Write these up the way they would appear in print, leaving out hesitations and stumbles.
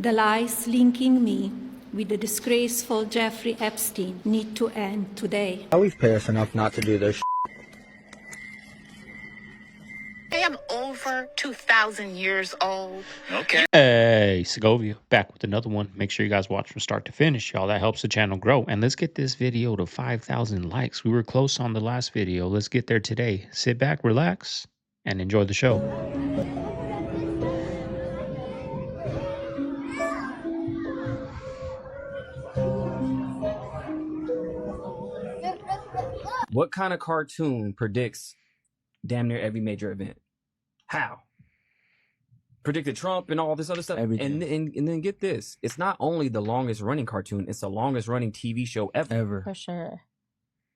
The lies linking me with the disgraceful Jeffrey Epstein need to end today. We've paid us enough not to do this. I am over 2,000 years old. Okay. Hey, Segovia, back with another one. Make sure you guys watch from start to finish, y'all. That helps the channel grow. And let's get this video to 5,000 likes. We were close on the last video. Let's get there today. Sit back, relax, and enjoy the show. What kind of cartoon predicts damn near every major event? How? Predicted Trump and all this other stuff. Everything. And then get this. It's not only the longest running cartoon, it's the longest running TV show ever. For sure.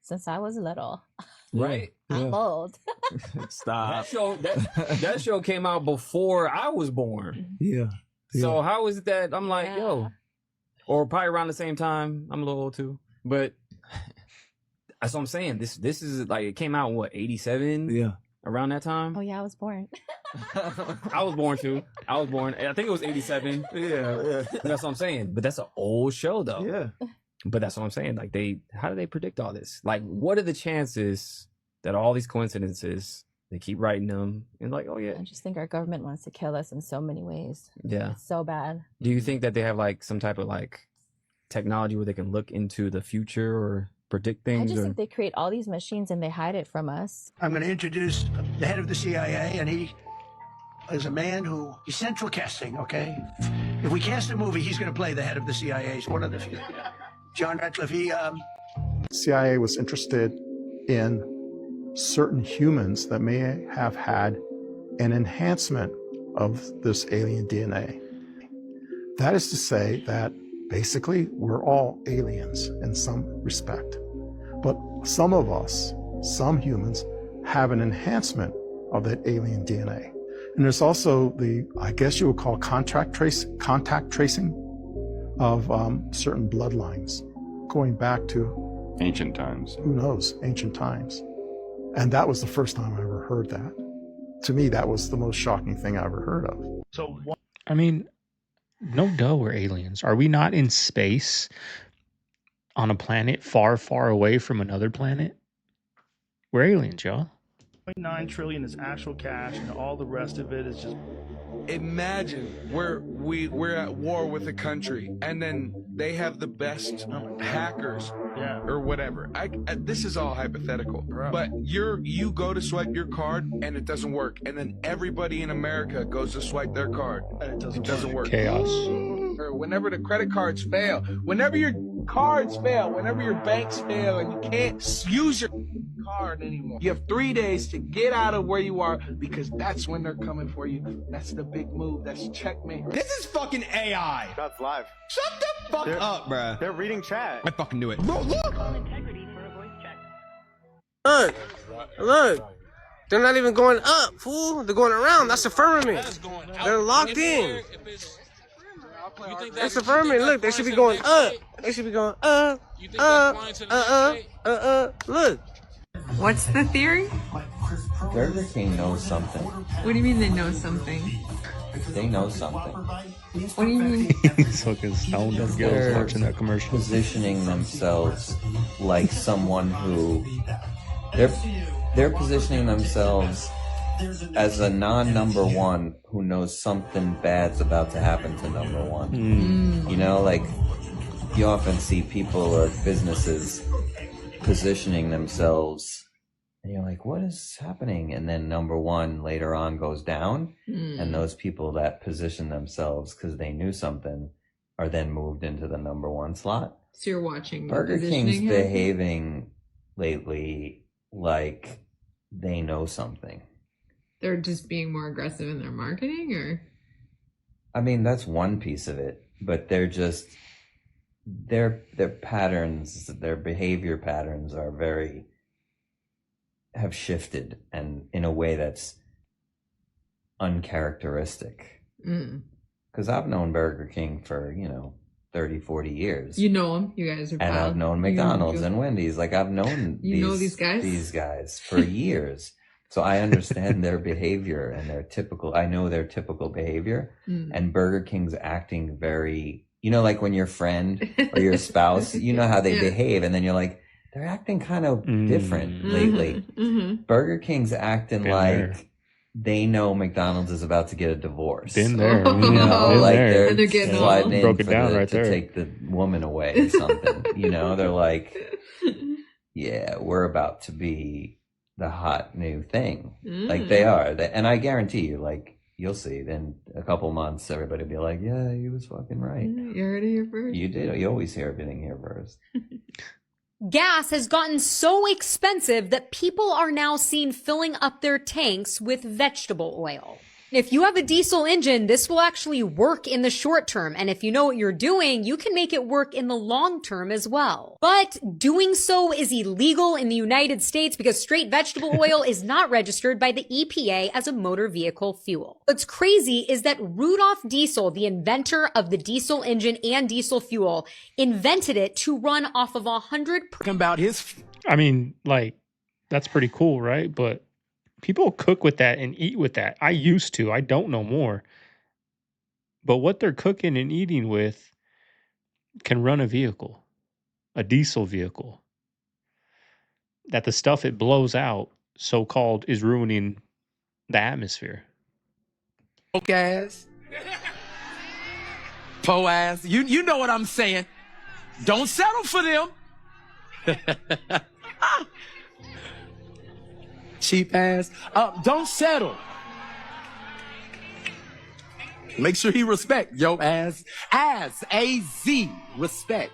Since I was little. Right? I'm old. Stop. That show came out before I was born. Yeah. So how is it that I'm like, Yeah. yo, or probably around the same time. I'm a little old too. But that's what I'm saying. This is like, it came out in what, 87? Yeah. Around that time? Oh yeah, I was born. I was born too. I was born. I think it was 87. Yeah. That's what I'm saying. But that's an old show though. Yeah. But that's what I'm saying. Like how do they predict all this? Like, what are the chances that all these coincidences, they keep writing them and like, oh yeah. I just think our government wants to kill us in so many ways. Yeah. It's so bad. Do you think that they have like some type of like technology where they can look into the future or predict things? I just think they create all these machines and they hide it from us. I'm going to introduce the head of the CIA, and he is a man who is central casting, okay? If we cast a movie, he's going to play the head of the CIA. He's one of the few. John Ratcliffe, CIA was interested in certain humans that may have had an enhancement of this alien DNA. That is to say that basically we're all aliens in some respect. But some of us, some humans, have an enhancement of that alien DNA. And there's also the, I guess you would call contact tracing of certain bloodlines going back to ancient times. Who knows, ancient times. And that was the first time I ever heard that. To me, that was the most shocking thing I ever heard of. So, I mean, no duh, we're aliens. Are we not in space on a planet far, far away from another planet? We're aliens, y'all. 0.9 trillion is actual cash, and all the rest of it is just. Imagine we're at war with a country, and then they have the best hackers, or whatever. This is all hypothetical, but you go to swipe your card and it doesn't work, and then everybody in America goes to swipe their card and it doesn't work. Chaos. Or whenever the credit cards fail, whenever your cards fail, whenever your banks fail, and you can't use your card anymore, you have 3 days to get out of where you are, because that's when they're coming for you. That's the big move. That's checkmate. This is fucking AI. That's live. Shut the fuck up, bruh. They're reading chat. I fucking knew it. Bro, look. Look. They're not even going up, fool. They're going around. That's the firmament. They're locked in. That's the firmament. Look, they should be going up. They should be going up. Look. What's the theory? Burger King knows something. What do you mean they know something? They know something. What do you mean? He's fucking stoned up girls watching that commercial. Positioning themselves like someone who they're positioning themselves as a non-number one who knows something bad's about to happen to number one. You know, like you often see people or businesses positioning themselves and you're like, what is happening? And then number one later on goes down, and those people that position themselves because they knew something are then moved into the number one slot. So you're watching Burger King's behaving lately like they know something. They're just being more aggressive in their marketing, or? I mean, that's one piece of it, but they're just their patterns, their behavior patterns are have shifted, and in a way that's uncharacteristic. Because I've known Burger King for 30, 40 years. You know them. You guys are and I've known McDonald's and Wendy's. Like I've known these guys for years. So I understand their behavior and I know their typical behavior. And Burger King's acting very, you know, like when your friend or your spouse, you know how they behave, and then you're like, they're acting kind of different lately. Burger King's acting like they know McDonald's is about to get a divorce. Been there. You know, like they're getting sliding in broke it down right to there. take the woman away or something. You know, they're like, yeah, we're about to be the hot new thing. Like they are. And I guarantee you, like, you'll see in a couple months, everybody will be like, yeah, he was fucking right. You heard it here first. You did. You always hear everything here first. Gas has gotten so expensive that people are now seen filling up their tanks with vegetable oil. If you have a diesel engine, this will actually work in the short term. And if you know what you're doing, you can make it work in the long term as well. But doing so is illegal in the United States because straight vegetable oil is not registered by the EPA as a motor vehicle fuel. What's crazy is that Rudolf Diesel, the inventor of the diesel engine and diesel fuel, invented it to run off of 100% about his. I mean, like, that's pretty cool, right? But people cook with that and eat with that. I used to. I don't know more. But what they're cooking and eating with can run a vehicle, a diesel vehicle. That the stuff it blows out, so-called, is ruining the atmosphere. Poke ass. Po ass. You know what I'm saying. Don't settle for them. Cheap ass. Don't settle. Make sure he respect yo ass. As A-Z. Respect.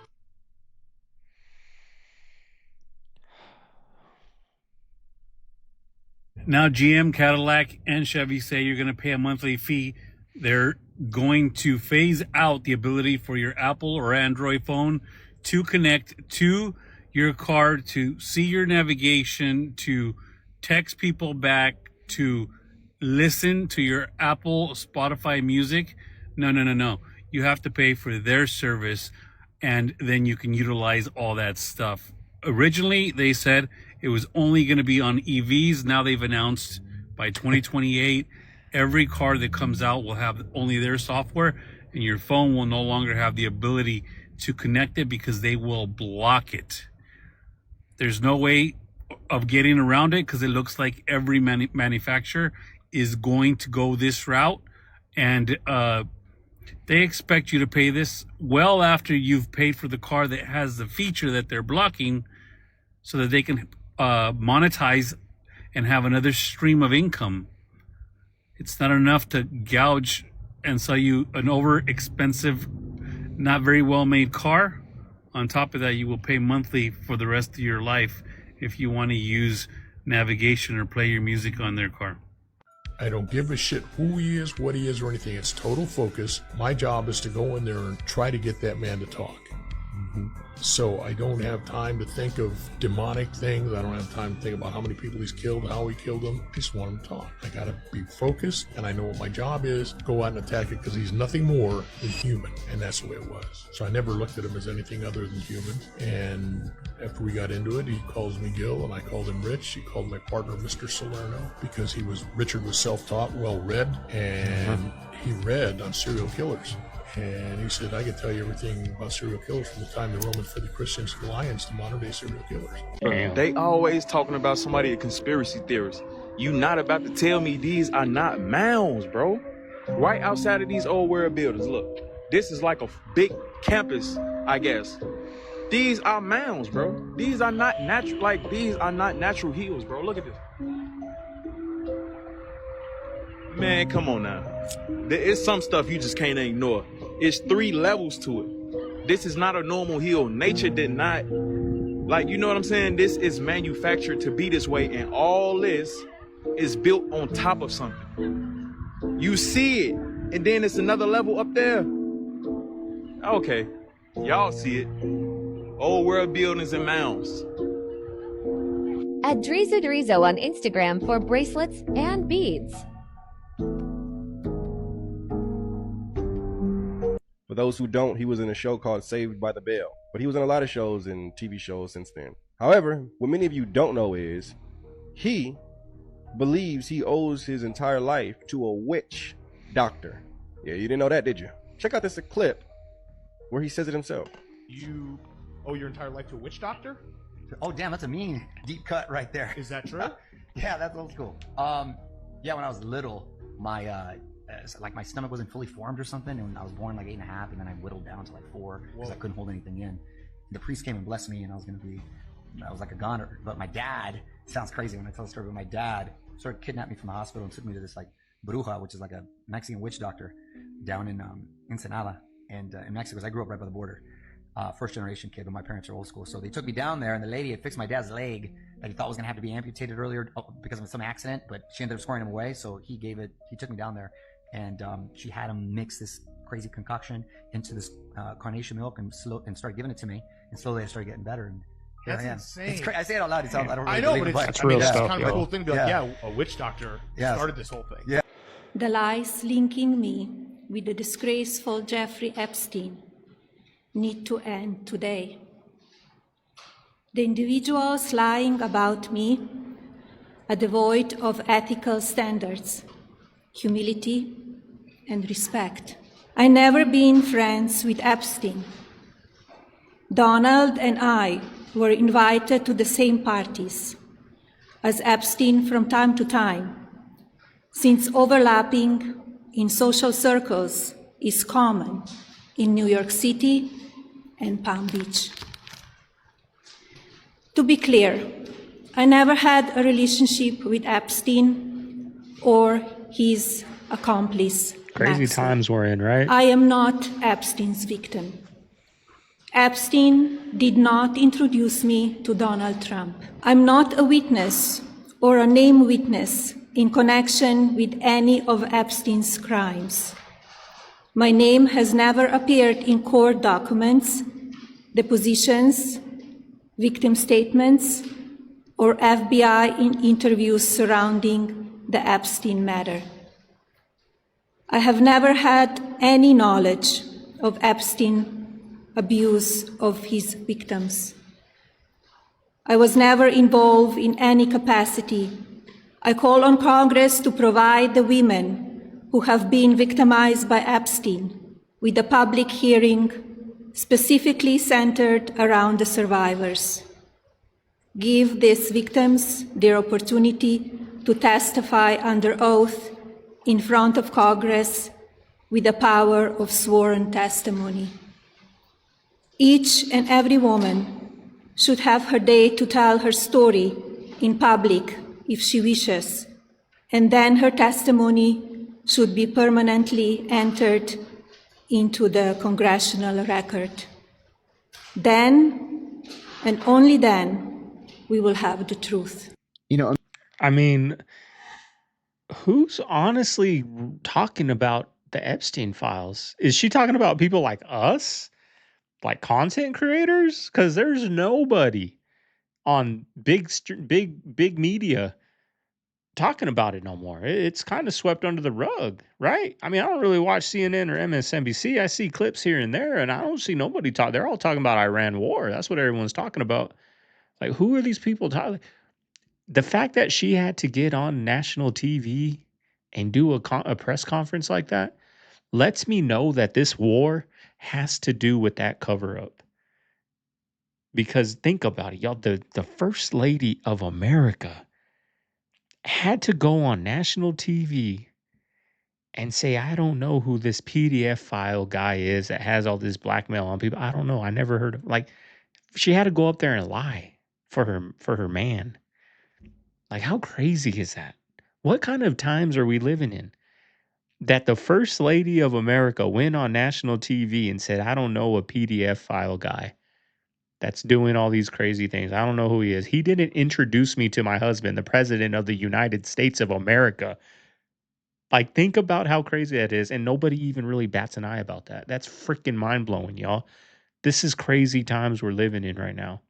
Now GM, Cadillac, and Chevy say you're going to pay a monthly fee. They're going to phase out the ability for your Apple or Android phone to connect to your car, to see your navigation, to text people back, to listen to your Apple, Spotify music. No. You have to pay for their service, and then you can utilize all that stuff. Originally, they said it was only going to be on EVs. Now they've announced by 2028, every car that comes out will have only their software, and your phone will no longer have the ability to connect it because they will block it. There's no way of getting around it because it looks like every manufacturer is going to go this route, and they expect you to pay this well after you've paid for the car that has the feature that they're blocking, so that they can monetize and have another stream of income. It's not enough to gouge and sell you an over expensive, not very well made car. On top of that, you will pay monthly for the rest of your life if you want to use navigation or play your music on their car. I don't give a shit who he is, what he is, or anything. It's total focus. My job is to go in there and try to get that man to talk. So I don't have time to think of demonic things. I don't have time to think about how many people he's killed, how he killed them. I just want him to talk. I gotta be focused, and I know what my job is. Go out and attack it, because he's nothing more than human, and that's the way it was. So I never looked at him as anything other than human. And after we got into it, he calls me Gil, and I called him Rich. He called my partner Mr. Salerno, because Richard was self-taught, well-read, and he read on serial killers. And he said, I can tell you everything about serial killers from the time the Romans fed the Christians to the lions to modern day serial killers. They always talking about somebody a conspiracy theorist. You not about to tell me these are not mounds, bro. Right outside of these old world buildings, look. This is like a big campus, I guess. These are mounds, bro. These are not natural hills, bro. Look at this. Man, come on now. There is some stuff you just can't ignore. It's 3 levels to it. This is not a normal hill. Nature did not, you know what I'm saying? This is manufactured to be this way, and all this is built on top of something. You see it, and then it's another level up there. Okay, y'all see it. Old world buildings and mounds. At Driza Drizo on Instagram for bracelets and beads. For those who don't, he was in a show called Saved by the Bell, but he was in a lot of shows and TV shows since then. However, what many of you don't know is he believes he owes his entire life to a witch doctor. Yeah, you didn't know that, did you? Check out this clip where he says it himself. You owe your entire life to a witch doctor? Oh, damn, that's a mean deep cut right there. Is that true? Yeah, that's old school. Yeah, when I was little, my like my stomach wasn't fully formed or something, and I was born like 8.5, and then I whittled down to like 4 because I couldn't hold anything in. The priest came and blessed me, and I was like a goner. But my dad, sounds crazy when I tell the story, but my dad sort of kidnapped me from the hospital and took me to this like bruja, which is like a Mexican witch doctor down in Ensenada and in Mexico, because I grew up right by the border. First generation kid, but my parents are old school. So they took me down there, and the lady had fixed my dad's leg that he thought was going to have to be amputated earlier because of some accident, but she ended up scoring him away. So he took me down there, and she had him mix this crazy concoction into this carnation milk and started giving it to me. And slowly I started getting better. And here That's I am. insane. It's I say it out loud. It sounds, I don't really I know, believe but it, it's, I mean, real it's stuff, kind of a cool thing to be like, yeah, a witch doctor started this whole thing. Yeah. The lies linking me with the disgraceful Jeffrey Epstein need to end today. The individuals lying about me are devoid of ethical standards, humility, and respect. I never been friends with Epstein. Donald and I were invited to the same parties as Epstein from time to time, since overlapping in social circles is common in New York City and Palm Beach. To be clear, I never had a relationship with Epstein or his accomplice. Crazy Maxwell. times we're in, right? I am not Epstein's victim. Epstein did not introduce me to Donald Trump. I'm not a witness or a named witness in connection with any of Epstein's crimes. My name has never appeared in court documents, depositions, victim statements, or FBI interviews surrounding the Epstein matter. I have never had any knowledge of Epstein abuse of his victims. I was never involved in any capacity. I call on Congress to provide the women who have been victimized by Epstein with a public hearing specifically centered around the survivors. Give these victims their opportunity to testify under oath in front of Congress with the power of sworn testimony. Each and every woman should have her day to tell her story in public if she wishes, and then her testimony should be permanently entered into the congressional record. Then, and only then, we will have the truth. You know, I mean, who's honestly talking about the Epstein files? Is she talking about people like us? Like content creators? Because there's nobody on big media talking about it no more. It's kind of swept under the rug, right? I mean, I don't really watch CNN or MSNBC. I see clips here and there, and I don't see nobody talk. They're all talking about Iran war. That's what everyone's talking about. Like, who are these people talking? The fact that she had to get on national TV and do a press conference like that lets me know that this war has to do with that cover up. Because think about it, y'all, the First Lady of America had to go on national TV and say, I don't know who this PDF file guy is that has all this blackmail on people. I don't know. I never heard of, like, she had to go up there and lie for her man. Like, how crazy is that? What kind of times are we living in? That the First Lady of America went on national TV and said, I don't know a PDF file guy that's doing all these crazy things. I don't know who he is. He didn't introduce me to my husband, the President of the United States of America. Like, think about how crazy that is. And nobody even really bats an eye about that. That's freaking mind-blowing, y'all. This is crazy times we're living in right now.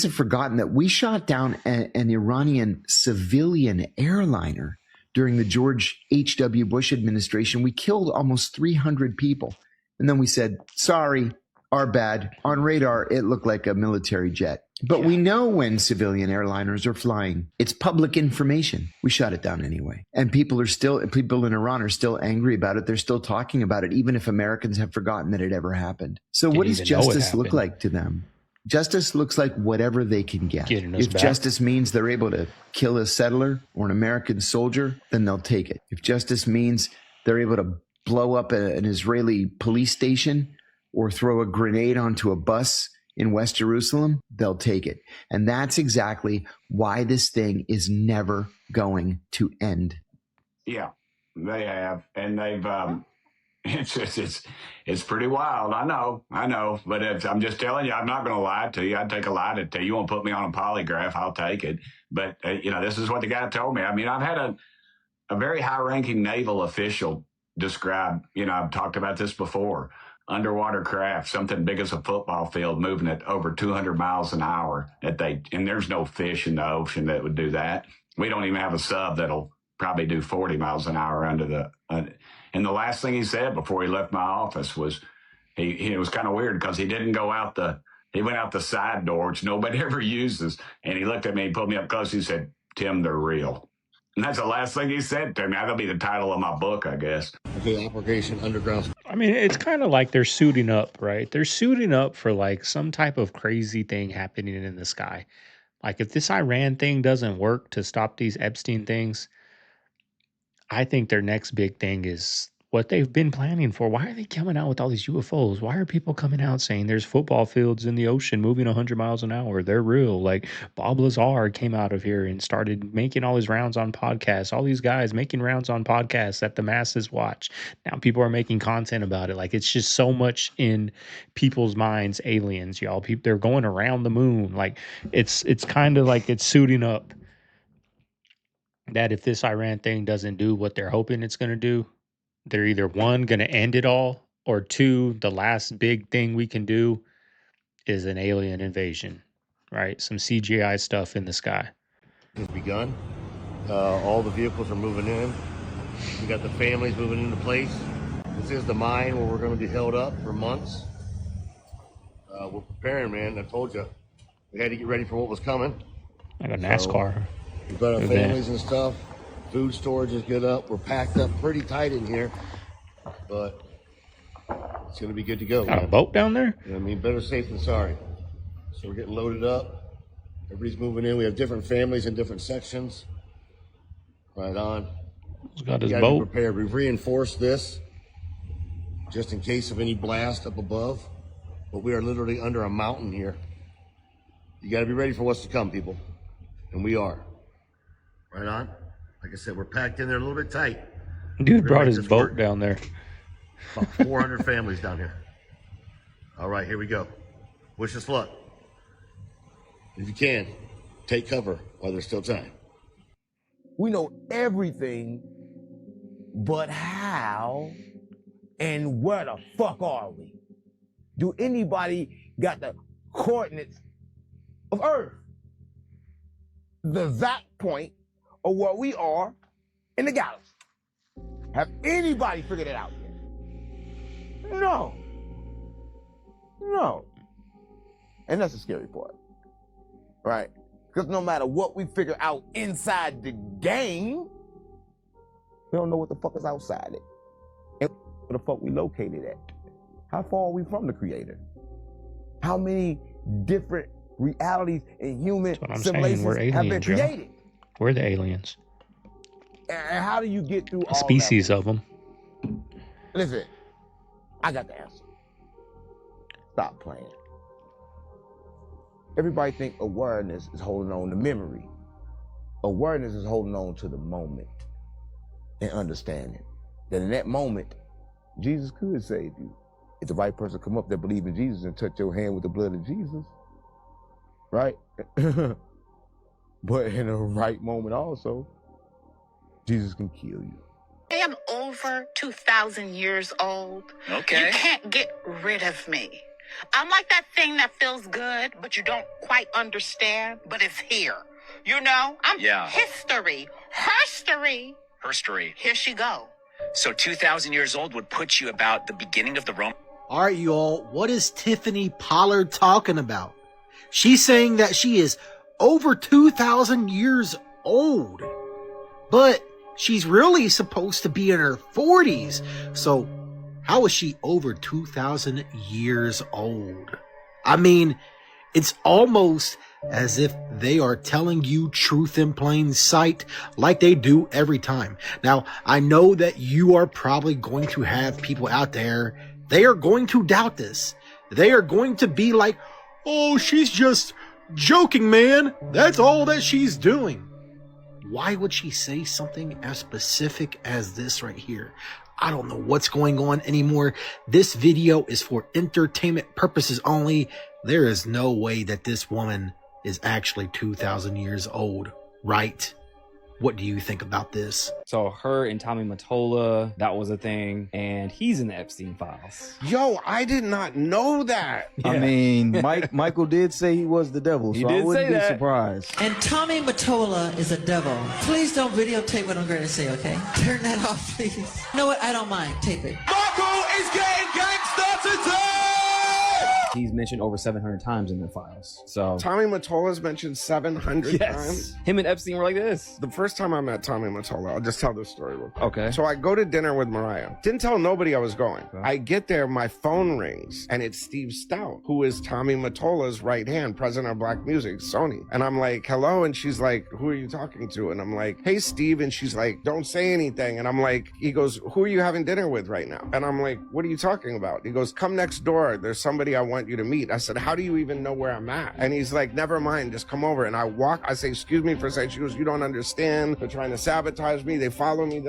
Have forgotten that we shot down an Iranian civilian airliner during the George H.W. Bush administration. We killed almost 300 people. And then we said, sorry, are bad. On radar, it looked like a military jet. But we know when civilian airliners are flying. It's public information. We shot it down anyway. And people in Iran are still angry about it. They're still talking about it, even if Americans have forgotten that it ever happened. So what does justice look like to them? Justice looks like whatever they can get. If justice means they're able to kill a settler or an American soldier, then they'll take it. If justice means they're able to blow up an Israeli police station or throw a grenade onto a bus in West Jerusalem, they'll take it. And that's exactly why this thing is never going to end. Yeah, they have. And they've... It's pretty wild. I know. But I'm just telling you, I'm not going to lie to you. I'd take a lie to you. You want to put me on a polygraph, I'll take it. But, this is what the guy told me. I mean, I've had a very high-ranking naval official describe, I've talked about this before, underwater craft, something big as a football field, moving at over 200 miles an hour. And there's no fish in the ocean that would do that. We don't even have a sub that'll probably do 40 miles an hour under the... And the last thing he said before he left my office was, it was kind of weird because he didn't go out he went out the side door, which nobody ever uses. And he looked at me, pulled me up close. He said, "Tim, they're real." And that's the last thing he said to me. That'll be the title of my book, I guess. Okay, Operation Underground. I mean, it's kind of like they're suiting up, right? They're suiting up for like some type of crazy thing happening in the sky. Like if this Iran thing doesn't work to stop these Epstein things, I think their next big thing is what they've been planning for. Why are they coming out with all these UFOs? Why are people coming out saying there's football fields in the ocean moving 100 miles an hour? They're real. Like Bob Lazar came out of here and started making all his rounds on podcasts. All these guys making rounds on podcasts that the masses watch. Now people are making content about it. Like it's just so much in people's minds, aliens, y'all. They're going around the moon. Like it's kind of like it's suiting up. That if this Iran thing doesn't do what they're hoping it's going to do, they're either one, going to end it all, or two, the last big thing we can do is an alien invasion, right? Some CGI stuff in the sky. Has begun. All the vehicles are moving in. We got the families moving into place. This is the mine where we're going to be held up for months. We're preparing, man. I told you. We had to get ready for what was coming. Like a NASCAR. We've got our families and stuff. Food storage is good up. We're packed up pretty tight in here, but it's going to be good to go. Got a boat down there? You know what I mean, better safe than sorry. So we're getting loaded up. Everybody's moving in. We have different families in different sections. Right on. He's got his boat. boat. Be prepared. We've reinforced this just in case of any blast up above. But we are literally under a mountain here. You got to be ready for what's to come, people. And we are. Right on. Like I said, we're packed in there a little bit tight. Dude brought his boat down there. About 400 families down here. All right, here we go. Wish us luck. If you can, take cover while there's still time. We know everything, but how and where the fuck are we? Do anybody got the coordinates of Earth? The exact point of where we are in the galaxy. Have anybody figured it out yet? No. And that's the scary part, right? Because no matter what we figure out inside the game, we don't know what the fuck is outside it. And where the fuck we located at. How far are we from the creator? How many different realities and human civilizations have been created? We're the aliens. And how do you get through a species of them? Listen, I got the answer. Stop playing. Everybody think awareness is holding on to memory. Awareness is holding on to the moment and understanding that in that moment, Jesus could save you. If the right person come up that believe in Jesus and touch your hand with the blood of Jesus, right? But in the right moment also, Jesus can kill you. I am over 2,000 years old. Okay. You can't get rid of me. I'm like that thing that feels good, but you don't quite understand, but it's here. You know? I'm history. Herstory. Herstory. Here she go. So 2,000 years old would put you about the beginning of the Roman. All right, y'all, what is Tiffany Pollard talking about? She's saying that she is over 2,000 years old, but she's really supposed to be in her 40s. So how is she over 2,000 years old? I mean, it's almost as if they are telling you truth in plain sight like they do every time. Now, I know that you are probably going to have people out there, they are going to doubt this. They are going to be like, oh, she's just joking, man. That's all that she's doing. Why would she say something as specific as this right here? I don't know what's going on anymore. This video is for entertainment purposes only. There is no way that this woman is actually 2,000 years old, right? What do you think about this? So her and Tommy Mottola, that was a thing, and he's in the Epstein files. Yo, I did not know that. Yeah. I mean, Michael did say he was the devil, so I wouldn't be surprised. And Tommy Mottola is a devil. Please don't videotape what I'm going to say, okay? Turn that off, please. You know what? I don't mind. Tape it. Michael is getting gangster today! He's mentioned over 700 times in the files. So Tommy Mottola's mentioned 700 times. Him and Epstein were like this. The first time I met Tommy Mottola, I'll just tell this story real quick. Okay. So I go to dinner with Mariah. Didn't tell nobody I was going. Okay. I get there, my phone rings, and it's Steve Stout, who is Tommy Mottola's right hand, president of Black Music, Sony. And I'm like, hello, and she's like, who are you talking to? And I'm like, hey, Steve, and she's like, don't say anything. And I'm like, he goes, who are you having dinner with right now? And I'm like, what are you talking about? He goes, come next door. There's somebody I want you to meet. I said, how do you even know where I'm at? And he's like, never mind, just come over. And I walk, I say, excuse me for a second. She goes, you don't understand. They're trying to sabotage me. They follow me,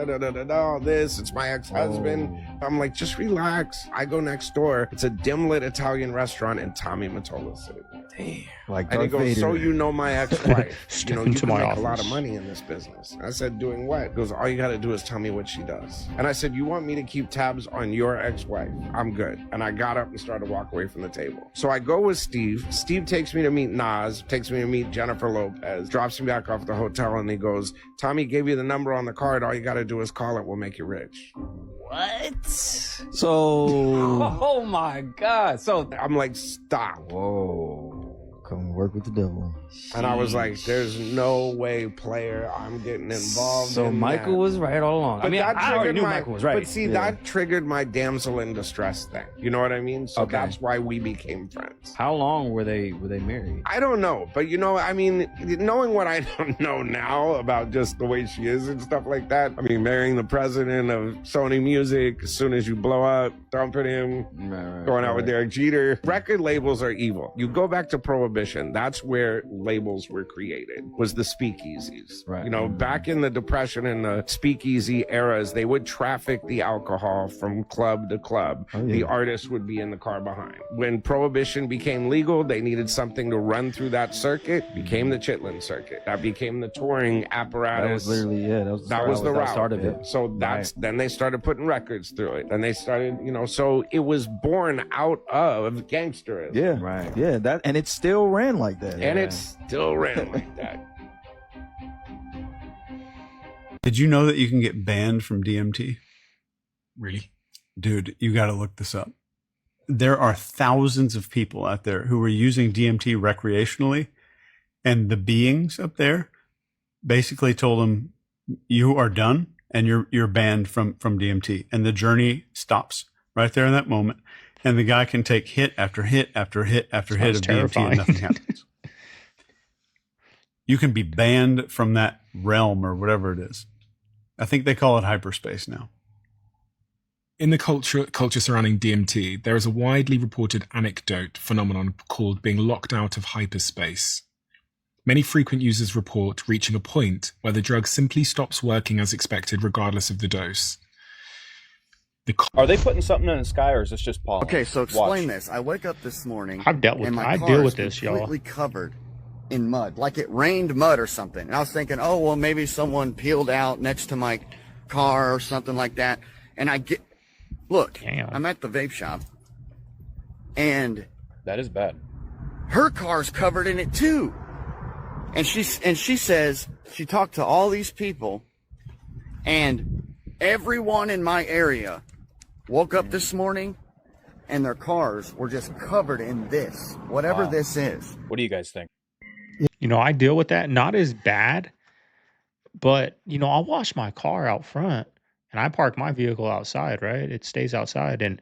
all this. It's my ex-husband. I'm like, just relax. I go next door. It's a dim lit Italian restaurant, and Tommy Mottola's sitting there. Damn. Like and he goes, Vader. so you know my ex-wife. You know, you can my make office. a lot of money in this business. I said, doing what? He goes, all you got to do is tell me what she does. And I said, you want me to keep tabs on your ex-wife? I'm good. And I got up and started to walk away from the table. So I go with Steve. Steve takes me to meet Nas, takes me to meet Jennifer Lopez, drops me back off at the hotel, and he goes, Tommy gave you the number on the card. All you got to do is call it. We'll make you rich. What? So oh my God. So I'm like, stop. Whoa. Come work with the devil. And I was like, there's no way, player, I'm getting involved So in Michael that. was right all along. But I mean, I already knew Michael was right. But see, that triggered my damsel in distress thing. You know what I mean? So that's why we became friends. How long were they married? I don't know. But you know, I mean, knowing what I don't know now about just the way she is and stuff like that. I mean, marrying the president of Sony Music, as soon as you blow up, dumping him, going out with Derek Jeter. Record labels are evil. You go back to Prohibition. That's where labels were created, was the speakeasies. Right. You know, back in the Depression and the speakeasy eras, they would traffic the alcohol from club to club. Oh, yeah. The artist would be in the car behind. When Prohibition became legal, they needed something to run through that circuit. Became the Chitlin circuit. That became the touring apparatus. That was literally, that was the route. start of it. So that's then they started putting records through it. Then they started, you know, so it was born out of gangsterism. Yeah, right. Yeah, that, and it still ran like that. And it still ran like that. Did you know that you can get banned from DMT? Really? Dude, you got to look this up. There are thousands of people out there who are using DMT recreationally, and the beings up there basically told them, you are done and you're banned from DMT, and the journey stops right there in that moment. And the guy can take hit after hit after hit after hit of DMT and nothing happens. You can be banned from that realm or whatever it is. I think they call it hyperspace now. In the culture surrounding DMT, there is a widely reported anecdote phenomenon called being locked out of hyperspace. Many frequent users report reaching a point where the drug simply stops working as expected regardless of the dose. Are they putting something in the sky, or is this just pollen? Okay, so explain this. I wake up this morning. I've dealt with. And my I car deal is with this, y'all. completely covered in mud, like it rained mud or something. And I was thinking, oh well, maybe someone peeled out next to my car or something like that. And I get, look, I'm at the vape shop, and that is bad. Her car's covered in it too. And she says she talked to all these people, and everyone in my area woke up this morning and their cars were just covered in this, whatever this is. What do you guys think? You know, I deal with that. Not as bad, but, you know, I'll wash my car out front and I park my vehicle outside, right? It stays outside. And,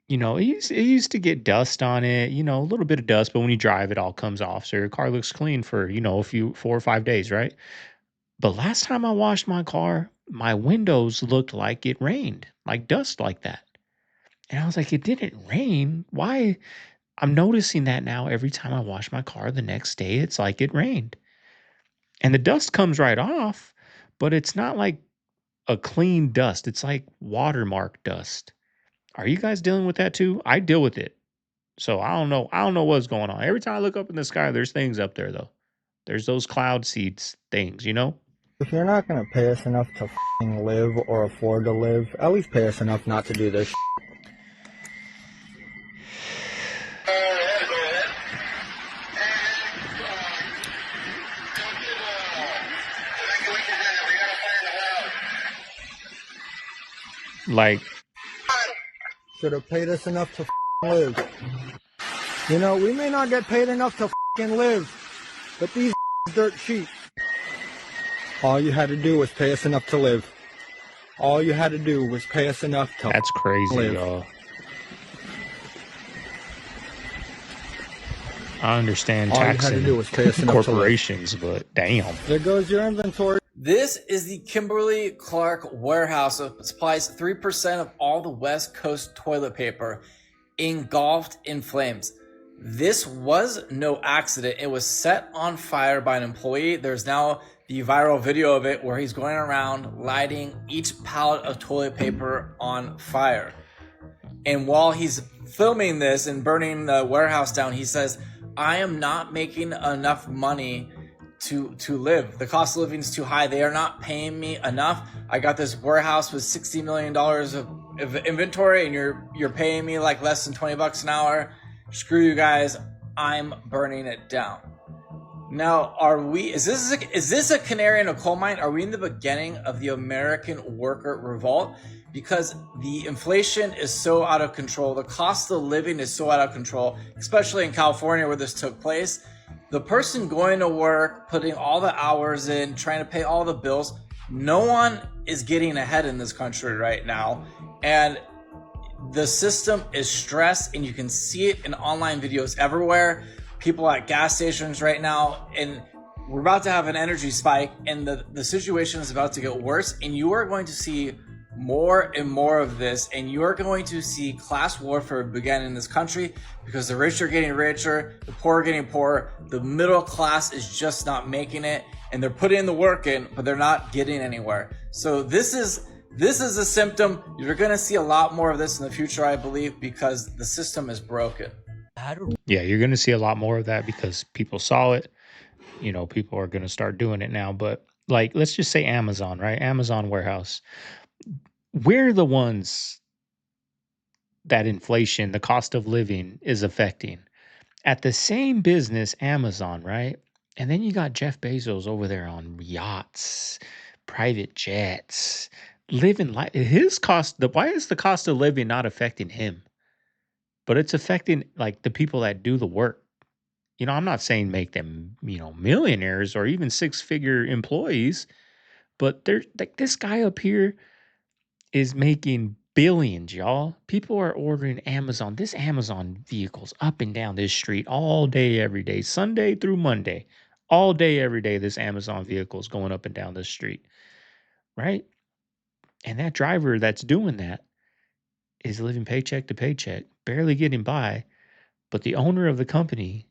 you know, it used to get dust on it, you know, a little bit of dust, but when you drive, it all comes off. So your car looks clean for, you know, 4 or 5 days, right? But last time I washed my car, my windows looked like it rained, like dust like that. And I was like, it didn't rain. Why? I'm noticing that now every time I wash my car the next day, it's like it rained. And the dust comes right off, but it's not like a clean dust. It's like watermark dust. Are you guys dealing with that too? I deal with it. So I don't know. I don't know what's going on. Every time I look up in the sky, there's things up there though. There's those cloud seeds things, you know? If you're not going to pay us enough to f***ing live or afford to live, at least pay us enough not to do this. Like, should have paid us enough to f***ing live. You know, we may not get paid enough to f***ing live, but these dirt cheap. All you had to do was pay us enough to live. All you had to do was pay us enough to that's crazy, live. y'all. I understand taxing corporations, but damn. There goes your inventory. This is the Kimberly-Clark warehouse. It supplies 3% of all the West Coast toilet paper, engulfed in flames. This was no accident. It was set on fire by an employee. There's now the viral video of it where he's going around lighting each pallet of toilet paper on fire. And while he's filming this and burning the warehouse down, he says, I am not making enough money to live. The cost of living is too high. They are not paying me enough. I got this warehouse with $60 million of inventory and you're paying me like less than 20 bucks an hour. Screw you guys. I'm burning it down. Now, is this a canary in a coal mine? Are we in the beginning of the American worker revolt? Because the inflation is so out of control. The cost of living is so out of control, especially in California where this took place. The person going to work, putting all the hours in, trying to pay all the bills, no one is getting ahead in this country right now. And the system is stressed, and you can see it in online videos everywhere. People at gas stations right now, and we're about to have an energy spike, and the situation is about to get worse, and you are going to see more and more of this, and you are going to see class warfare begin in this country because the rich are getting richer, the poor are getting poorer, the middle class is just not making it, and they're putting the work in, but they're not getting anywhere. So this is a symptom. You're going to see a lot more of this in the future, I believe, because the system is broken. Yeah, you're going to see a lot more of that because people saw it. You know, people are going to start doing it now. But like, let's just say Amazon, right? Amazon warehouse. We're the ones that inflation, the cost of living is affecting. At the same business, Amazon, right? And then you got Jeff Bezos over there on yachts, private jets, living life. Why is the cost of living not affecting him? But it's affecting like the people that do the work. You know, I'm not saying make them, you know, millionaires or even 6-figure employees, but there's like this guy up here is making billions, y'all. People are ordering Amazon. This Amazon vehicles up and down this street all day, every day, Sunday through Monday, all day, every day. This Amazon vehicle is going up and down this street, right? And that driver that's doing that is living paycheck to paycheck, barely getting by. But the owner of the company,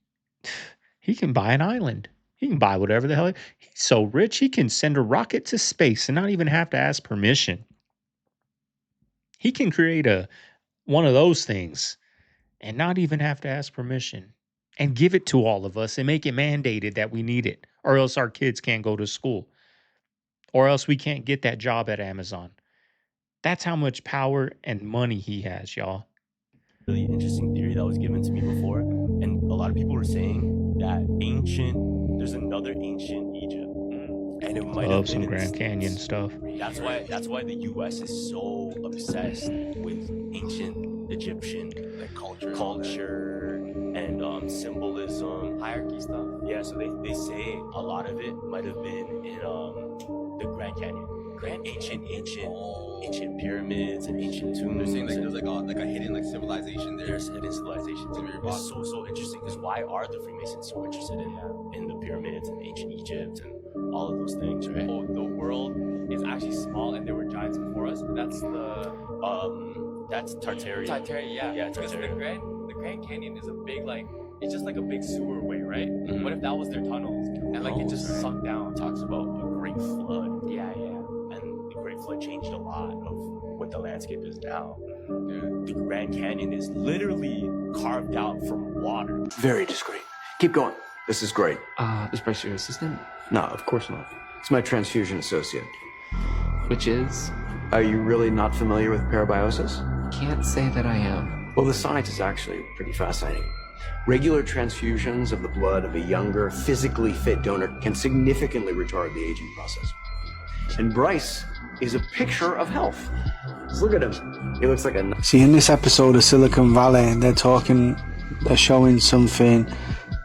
he can buy an island. He can buy whatever the hell. He's so rich, he can send a rocket to space and not even have to ask permission. He can create one of those things and not even have to ask permission and give it to all of us and make it mandated that we need it, or else our kids can't go to school, or else we can't get that job at Amazon. That's how much power and money he has, y'all. Really interesting theory that was given to me before, and a lot of people were saying that there's another ancient Egypt, and it might have some been Grand Canyon stuff. That's why the U.S. is so obsessed with ancient Egyptian like culture and symbolism, hierarchy stuff. Yeah, so they say a lot of it might have been in the Grand Canyon. Ancient pyramids and ancient tombs. They're saying like there's like a hidden like civilization there. There's hidden civilizations. It's so interesting because why are the Freemasons so interested in the pyramids and ancient Egypt and all of those things, right? Oh, the world is actually small and there were giants before us. That's Tartaria. Tartaria, yeah. Because the Grand Canyon is a big it's just like a big sewer way, right? Mm-hmm. What if that was their tunnels and it just sunk down? It talks about a great flood. Yeah. And the Great Flood changed a lot of what the landscape is now. The Grand Canyon is literally carved out from water. Very discreet. Keep going. This is great. This price your assistant? No, of course not. It's my transfusion associate. Which is? Are you really not familiar with parabiosis? Can't say that I am. Well, the science is actually pretty fascinating. Regular transfusions of the blood of a younger, physically fit donor can significantly retard the aging process. And Bryce is a picture of health. Look at him. He looks like a... See, in this episode of Silicon Valley, they're showing something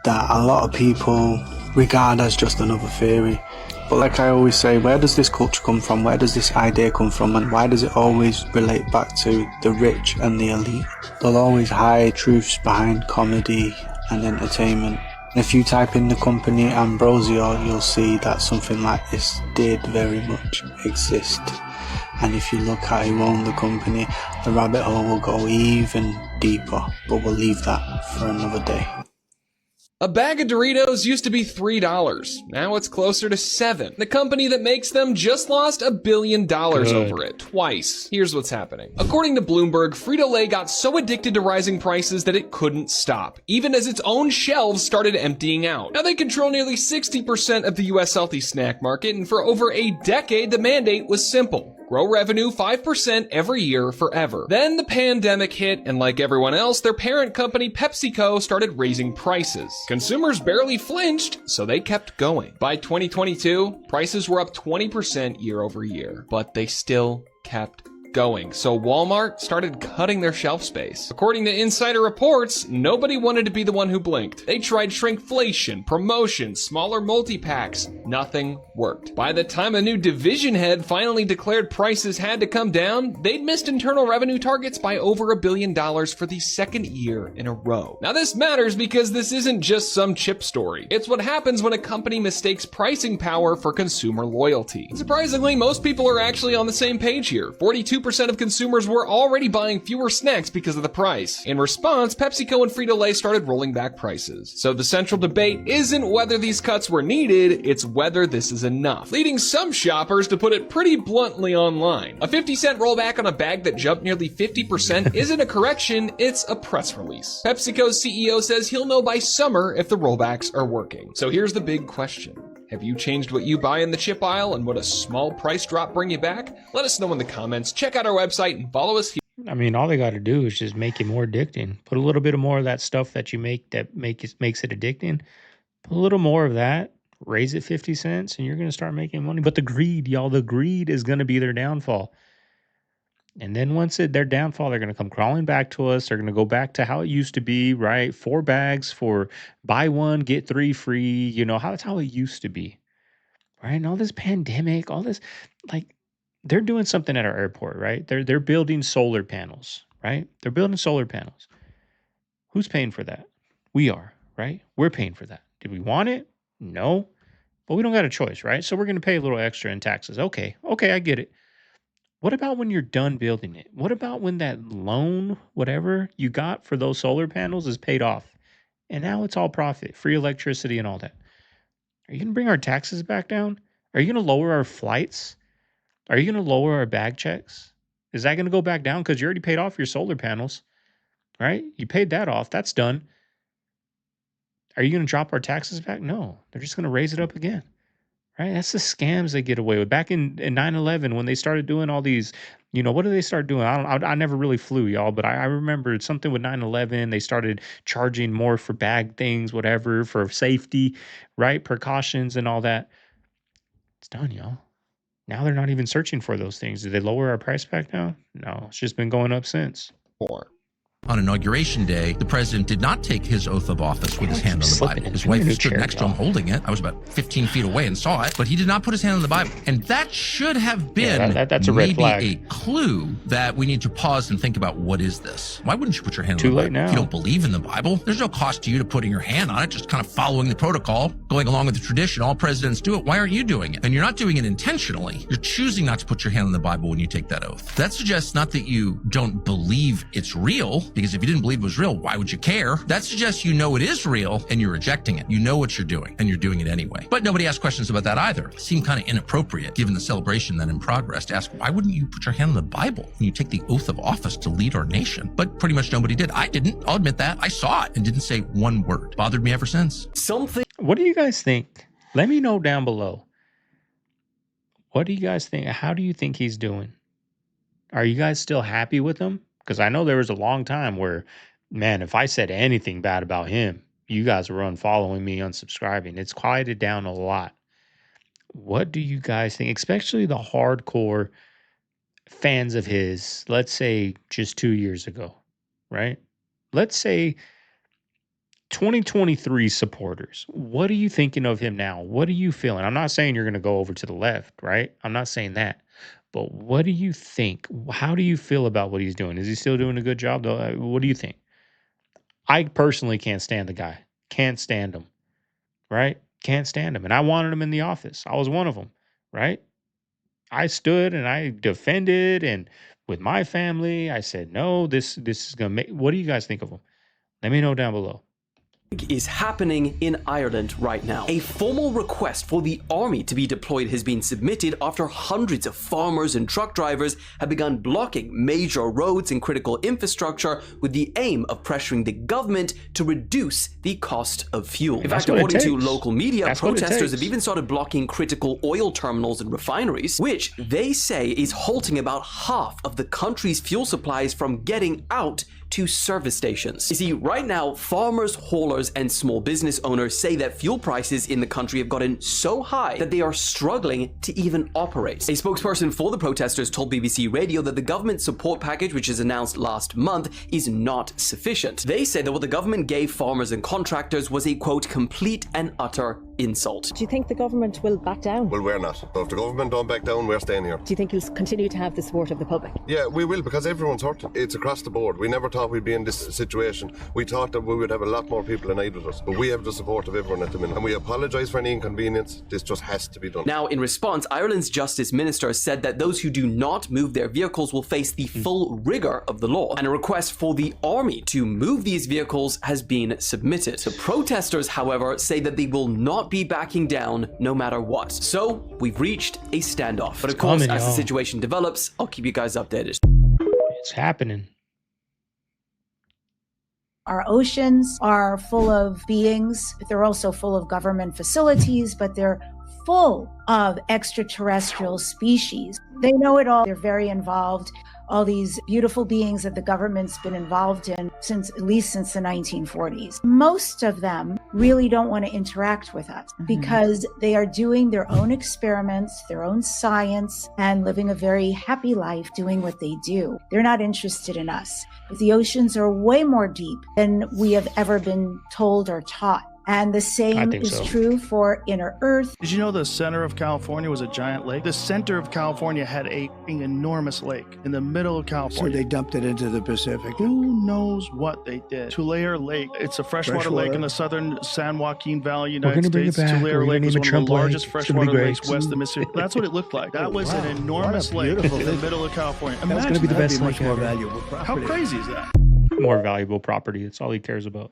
that a lot of people regard as just another theory. But like I always say, where does this culture come from? Where does this idea come from? And why does it always relate back to the rich and the elite? They'll always hide truths behind comedy and entertainment. If you type in the company Ambrosio, you'll see that something like this did very much exist. And if you look at who owned the company, the rabbit hole will go even deeper. But we'll leave that for another day. A bag of Doritos used to be $3. Now it's closer to $7. The company that makes them just lost $1 billion over it, twice. Here's what's happening. According to Bloomberg, Frito-Lay got so addicted to rising prices that it couldn't stop, even as its own shelves started emptying out. Now they control nearly 60% of the US healthy snack market, and for over a decade, the mandate was simple. Grow revenue 5% every year forever. Then the pandemic hit, and like everyone else, their parent company PepsiCo started raising prices. Consumers barely flinched, so they kept going. By 2022, prices were up 20% year over year, but they still kept going. So Walmart started cutting their shelf space. According to insider reports, nobody wanted to be the one who blinked. They tried shrinkflation, promotion, smaller multi-packs. Nothing worked. By the time a new division head finally declared prices had to come down, they'd missed internal revenue targets by over $1 billion for the second year in a row. Now this matters because this isn't just some chip story. It's what happens when a company mistakes pricing power for consumer loyalty. Surprisingly, most people are actually on the same page here. 42% of consumers were already buying fewer snacks because of the price. In response, PepsiCo and Frito-Lay started rolling back prices. So the central debate isn't whether these cuts were needed, it's whether this is enough, leading some shoppers to put it pretty bluntly online. A 50-cent rollback on a bag that jumped nearly 50% isn't a correction, it's a press release. PepsiCo's CEO says he'll know by summer if the rollbacks are working. So here's the big question. Have you changed what you buy in the chip aisle, and would a small price drop bring you back? Let us know in the comments. Check out our website and follow us here. I mean, all they got to do is just make it more addicting. Put a little bit more of that stuff that you make that makes it addicting. Put a little more of that. Raise it 50 cents, and you're going to start making money. But the greed, y'all, the greed is going to be their downfall. And then once their downfall, they're going to come crawling back to us. They're going to go back to how it used to be, right? 4 bags for buy 1, get 3 free. You know, that's how it used to be, right? And all this pandemic, all this, like, they're doing something at our airport, right? They're building solar panels, right? They're building solar panels. Who's paying for that? We are, right? We're paying for that. Did we want it? No. But we don't got a choice, right? So we're going to pay a little extra in taxes. Okay, I get it. What about when you're done building it? What about when that loan, whatever you got for those solar panels is paid off? And now it's all profit, free electricity and all that. Are you going to bring our taxes back down? Are you going to lower our flights? Are you going to lower our bag checks? Is that going to go back down? Because you already paid off your solar panels, right? You paid that off. That's done. Are you going to drop our taxes back? No, they're just going to raise it up again. Right? That's the scams they get away with. Back in 9/11, when they started doing all these, you know, what did they start doing? I never really flew, y'all, but I remember something with 9/11. They started charging more for bag things, whatever, for safety, right? Precautions and all that. It's done, y'all. Now they're not even searching for those things. Did they lower our price back now? No, it's just been going up since. More. On Inauguration Day, the president did not take his oath of office with his hand on the Bible. His wife stood next to him holding it. I was about 15 feet away and saw it, but he did not put his hand on the Bible. And that should have been that's a red flag. a clue that we need to pause and think about, what is this? Why wouldn't you put your hand on the Bible? Now. If you don't believe in the Bible, there's no cost to you to putting your hand on it, just kind of following the protocol, going along with the tradition. All presidents do it. Why aren't you doing it? And you're not doing it intentionally. You're choosing not to put your hand on the Bible when you take that oath. That suggests not that you don't believe it's real, because if you didn't believe it was real, why would you care? That suggests you know it is real and you're rejecting it. You know what you're doing and you're doing it anyway. But nobody asked questions about that either. It seemed kind of inappropriate, given the celebration then in progress, to ask, why wouldn't you put your hand on the Bible when you take the oath of office to lead our nation? But pretty much nobody did. I didn't. I'll admit that. I saw it and didn't say one word. Bothered me ever since. What do you guys think? Let me know down below. What do you guys think? How do you think he's doing? Are you guys still happy with him? Because I know there was a long time where, man, if I said anything bad about him, you guys were unfollowing me, unsubscribing. It's quieted down a lot. What do you guys think? Especially the hardcore fans of his, let's say just 2 years ago, right? Let's say 2023 supporters. What are you thinking of him now? What are you feeling? I'm not saying you're going to go over to the left, right? I'm not saying that. But what do you think? How do you feel about what he's doing? Is he still doing a good job, though? What do you think? I personally can't stand the guy. Can't stand him, right? Can't stand him. And I wanted him in the office. I was one of them, right? I stood and I defended, and with my family, I said, no, this is going to make... What do you guys think of him? Let me know down below. Is happening in Ireland right now. A formal request for the army to be deployed has been submitted after hundreds of farmers and truck drivers have begun blocking major roads and critical infrastructure with the aim of pressuring the government to reduce the cost of fuel. In fact, according to local media, protesters have even started blocking critical oil terminals and refineries, which they say is halting about half of the country's fuel supplies from getting out to service stations. You see, right now, farmers, haulers, and small business owners say that fuel prices in the country have gotten so high that they are struggling to even operate. A spokesperson for the protesters told BBC Radio that the government support package, which was announced last month, is not sufficient. They say that what the government gave farmers and contractors was a, quote, complete and utter insult. Do you think the government will back down? Well, we're not. So if the government don't back down, we're staying here. Do you think you'll continue to have the support of the public? Yeah, we will, because everyone's hurting. It's across the board. We never thought we'd be in this situation. We thought that we would have a lot more people in aid with us, but we have the support of everyone at the minute. And we apologise for any inconvenience. This just has to be done. Now, in response, Ireland's Justice Minister said that those who do not move their vehicles will face the full rigour of the law, and a request for the army to move these vehicles has been submitted. The protesters, however, say that they will not be backing down no matter what. So, we've reached a standoff. But of course, as the situation develops, I'll keep you guys updated. It's happening. Our oceans are full of beings, but they're also full of government facilities, but they're full of extraterrestrial species. They know it all. They're very involved. All these beautiful beings that the government's been involved in at least since the 1940s. Most of them really don't want to interact with us because they are doing their own experiments, their own science, and living a very happy life doing what they do. They're not interested in us. But the oceans are way more deep than we have ever been told or taught. And the same is true for inner Earth. Did you know the center of California was a giant lake? The center of California had an enormous lake in the middle of California. So they dumped it into the Pacific. Who knows what they did? Tulare Lake. It's a freshwater lake in the southern San Joaquin Valley, United States. Tulare Lake was one of the largest freshwater lakes west of Mississippi. That's what it looked like. That was an enormous lake in the middle of California. That's going to be the best lake more valuable property. How crazy is that? More valuable property. It's all he cares about.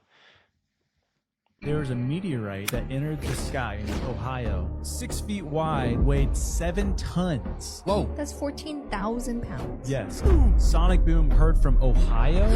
There was a meteorite that entered the sky in Ohio, 6 feet wide, weighed 7 tons. Whoa. That's 14,000 pounds. Yes. Sonic boom heard from Ohio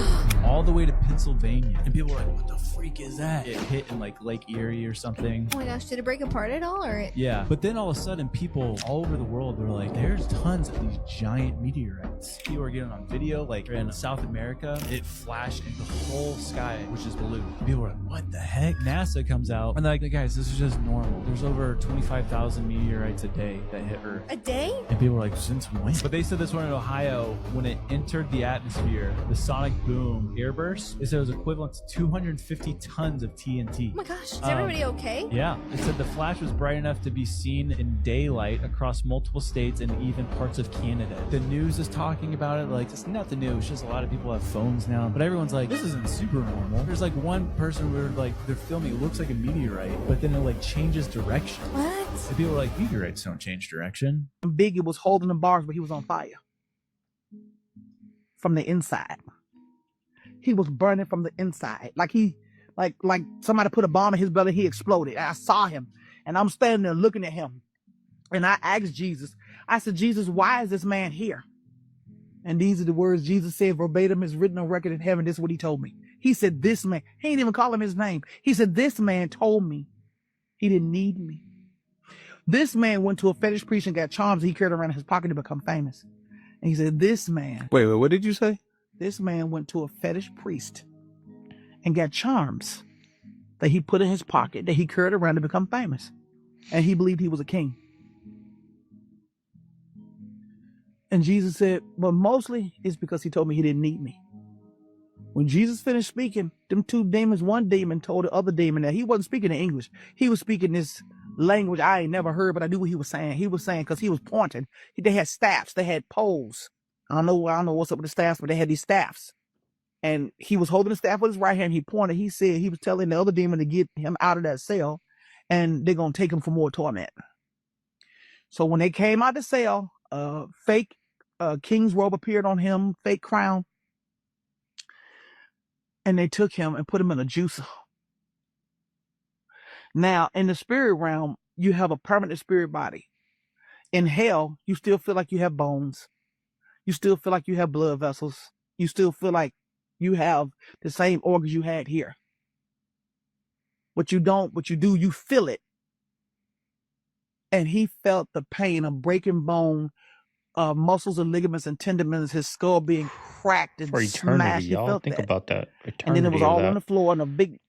all the way to Pennsylvania. And people were like, what the freak is that? It hit in like Lake Erie or something. Oh my gosh, did it break apart at all? Or Yeah, but then all of a sudden people all over the world were like, there's tons of these giant meteorites. People were getting on video, like in South America, it flashed in the whole sky, which is blue. People were like, what the heck? NASA comes out and they're like, guys, this is just normal. There's over 25,000 meteorites a day that hit Earth. a day? And people were like, since when? But they said this one in Ohio, when it entered the atmosphere, the sonic boom airburst, they said it was equivalent to 250 tons of TNT. Oh my gosh, is everybody okay? Yeah, it said the flash was bright enough to be seen in daylight across multiple states and even parts of Canada. The news is talking about it like it's not the news, just a lot of people have phones now. But everyone's like, this isn't super normal. There's like one person where like they're filming, it looks like a meteorite, but then it like changes direction. What? And people are like, meteorites don't change direction. Biggie was holding the bars, but he was on fire from the inside. He was burning from the inside, like somebody put a bomb in his belly. He exploded. I saw him, and I'm standing there looking at him, and I asked Jesus. I said, Jesus, why is this man here? And these are the words Jesus said verbatim, is written on record in heaven. This is what he told me. He said, this man, he ain't even call him his name. He said, this man told me he didn't need me. This man went to a fetish priest and got charms he carried around in his pocket to become famous. And he said, this man. Wait, what did you say? This man went to a fetish priest and got charms that he put in his pocket that he carried around to become famous. And he believed he was a king. And Jesus said, but mostly it's because he told me he didn't need me. When Jesus finished speaking, them two demons, one demon told the other demon that he wasn't speaking in English. He was speaking this language I ain't never heard, but I knew what he was saying. He was saying, because he was pointing. They had staffs. They had poles. I don't know what's up with the staffs, but they had these staffs. And he was holding the staff with his right hand. He pointed. He said he was telling the other demon to get him out of that cell, and they're going to take him for more torment. So when they came out of the cell, fake king's robe appeared on him, fake crown. And they took him and put him in a juicer. Now, in the spirit realm, you have a permanent spirit body. In hell, you still feel like you have bones. You still feel like you have blood vessels. You still feel like you have the same organs you had here. What you do, you feel it. And he felt the pain of breaking bone, muscles and ligaments and tendons, his skull being cracked and for eternity, smashed. y'all. Think about that. Eternity, and then it was all on the floor in a big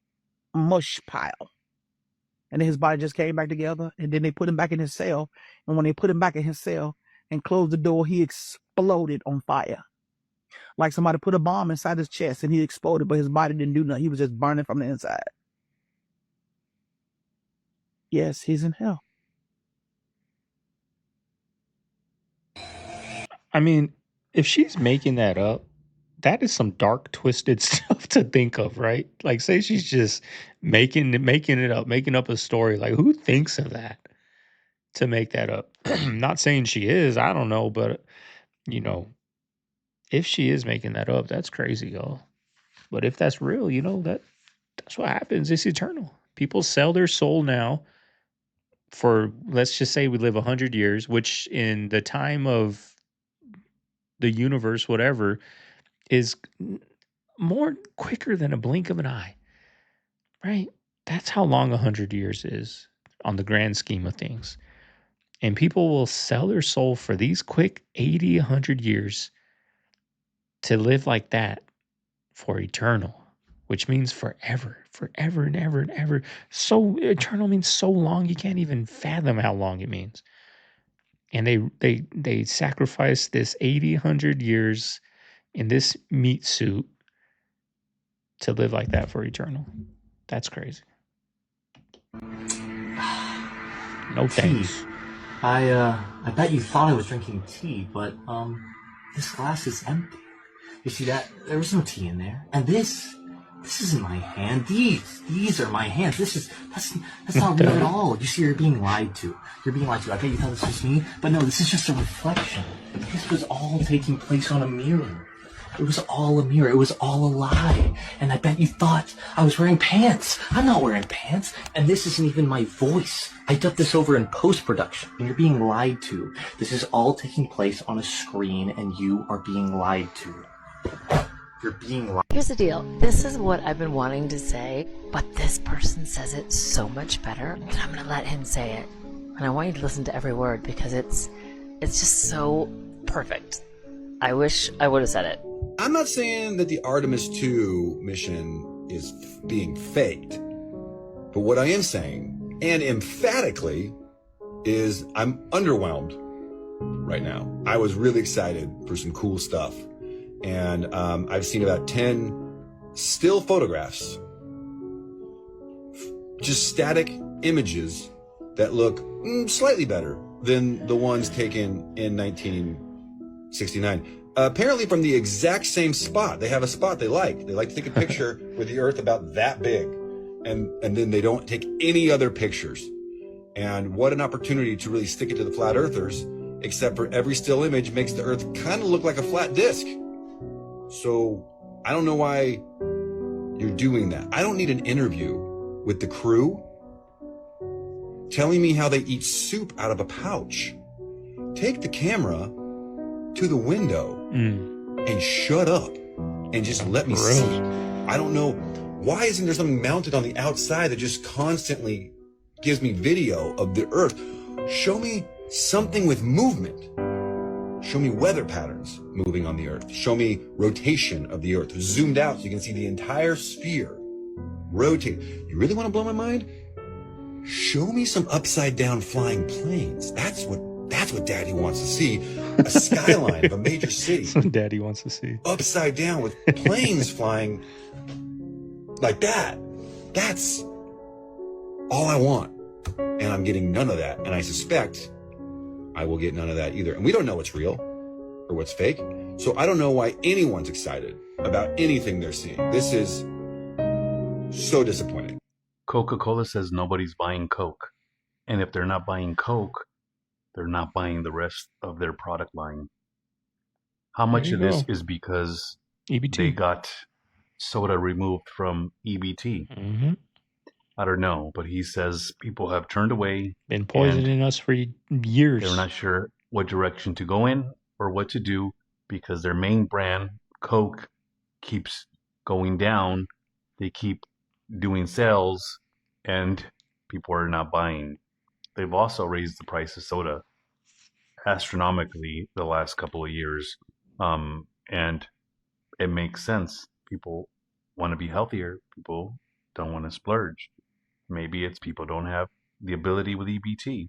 mush pile. And then his body just came back together. And then they put him back in his cell. And when they put him back in his cell and closed the door, he exploded on fire. Like somebody put a bomb inside his chest and he exploded, but his body didn't do nothing. He was just burning from the inside. Yes, he's in hell. I mean, if she's making that up, that is some dark, twisted stuff to think of, right? Like, say she's just making it up, making up a story. Like, who thinks of that to make that up? Not saying she is, I don't know, but you know, if she is making that up, that's crazy, y'all. But if that's real, you know, that's what happens. It's eternal. People sell their soul now for, let's just say we live 100 years, which in the time of the universe, whatever, is more quicker than a blink of an eye, right? That's how long 100 years is on the grand scheme of things. And people will sell their soul for these quick 80, 100 years to live like that for eternal, which means forever and ever and ever. So eternal means so long, you can't even fathom how long it means. And they sacrifice this 80, 100 years in this meat suit to live like that for eternal. That's crazy. No thanks. I bet you thought I was drinking tea, but this glass is empty. You see that? There was no tea in there. And this isn't my hand. These are my hands. That's not real at all. You see, you're being lied to. You're being lied to. I bet you thought this was me, but no, this is just a reflection. This was all taking place on a mirror. It was all a mirror. It was all a lie. And I bet you thought I was wearing pants. I'm not wearing pants. And this isn't even my voice. I dubbed this over in post-production. And you're being lied to. This is all taking place on a screen, and you are being lied to. You're being lied. Here's the deal. This is what I've been wanting to say, but this person says it so much better that I'm going to let him say it. And I want you to listen to every word because it's just so perfect. I wish I would have said it. I'm not saying that the Artemis 2 mission is being faked, but what I am saying, and emphatically, is I'm underwhelmed right now. I was really excited for some cool stuff. And I've seen about 10 still photographs, just static images that look slightly better than the ones taken in 1969. Apparently from the exact same spot. They have a spot they like. They like to take a picture with the Earth about that big. And then they don't take any other pictures. And what an opportunity to really stick it to the flat earthers, except for every still image makes the Earth kind of look like a flat disk. So I don't know why you're doing that. I don't need an interview with the crew telling me how they eat soup out of a pouch. Take the camera to the window and shut up and just let me see. I don't know. Why isn't there something mounted on the outside that just constantly gives me video of the Earth? Show me something with movement. Show me weather patterns moving on the Earth. Show me rotation of the Earth, zoomed out so you can see the entire sphere rotate. You really want to blow my mind? Show me some upside down flying planes. That's what Daddy wants to see. A skyline of a major city. That's what Daddy wants to see. Upside down with planes flying like that. That's all I want. And I'm getting none of that. And I suspect I will get none of that either. And we don't know what's real or what's fake. So I don't know why anyone's excited about anything they're seeing. This is so disappointing. Coca-Cola says nobody's buying Coke. And if they're not buying Coke, they're not buying the rest of their product line. How much of this is because they got soda removed from EBT? I don't know, but he says people have turned away. Been poisoning us for years. They're not sure what direction to go in or what to do because their main brand, Coke, keeps going down. They keep doing sales and people are not buying. They've also raised the price of soda astronomically the last couple of years. And it makes sense. People want to be healthier. People don't want to splurge. Maybe it's people don't have the ability with EBT,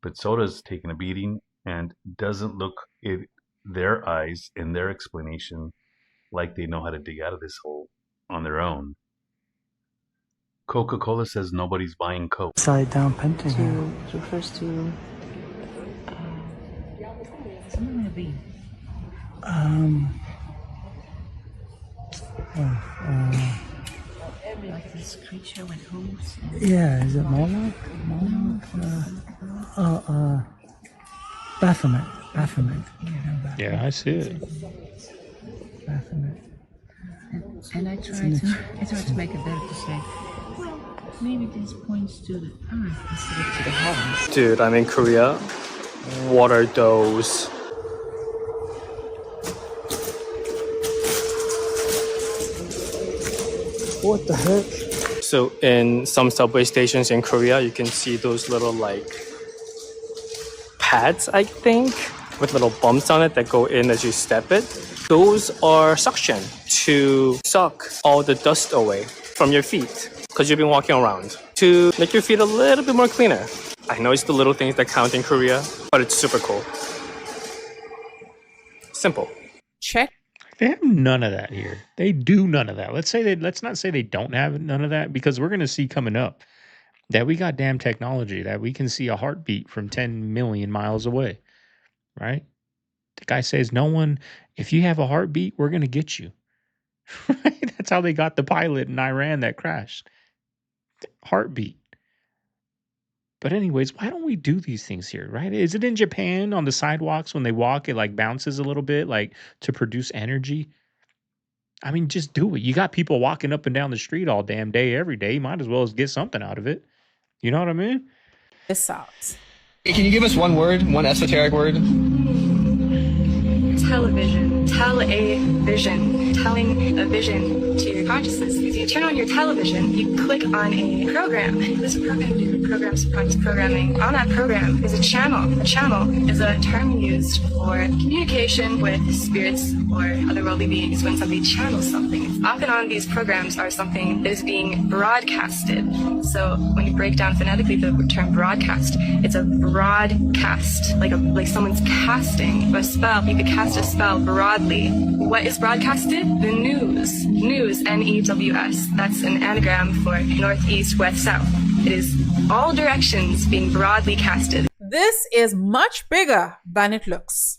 but soda's taking a beating and doesn't look in their eyes, in their explanation, like they know how to dig out of this hole on their own. Coca-Cola says nobody's buying Coke. Upside down pentagon. Refers to something with B. Like this creature with hooves. Yeah, is it Moloch? Baphomet. Baphomet. Yeah, I see it. Baphomet. And I tried to make it better to say, well, maybe this points to the earth instead of to the heavens. Dude, I'm in Korea. What are those? What the heck? So in some subway stations in Korea, you can see those little like pads, I think, with little bumps on it that go in as you step it. Those are suction to suck all the dust away from your feet because you've been walking around to make your feet a little bit more cleaner. I know it's the little things that count in Korea, but it's super cool. Simple. Check. They have none of that here. They do none of that. Let's not say they don't have none of that because we're going to see coming up that we got damn technology that we can see a heartbeat from 10 million miles away, right? The guy says, no one, if you have a heartbeat, we're going to get you. Right? That's how they got the pilot in Iran that crashed. Heartbeat. But anyways, why don't we do these things here, right? Is it in Japan on the sidewalks when they walk, it like bounces a little bit, like to produce energy? I mean, just do it. You got people walking up and down the street all damn day, every day. You might as well get something out of it. You know what I mean? This sucks. Can you give us one word, one esoteric word? Television. telling a vision to your consciousness. If you turn on your television, you click on a program. What does a program do? Program, surprise programming. On that program is a channel. A channel is a term used for communication with spirits or otherworldly beings when somebody channels something. Often on these programs are something that is being broadcasted. So when you break down phonetically the term broadcast, it's a broadcast, like someone's casting a spell. You could cast a spell broadly. What is broadcasted? The news. News, N-E-W-S. That's an anagram for northeast, west, south. It is all directions being broadly casted. This is much bigger than it looks.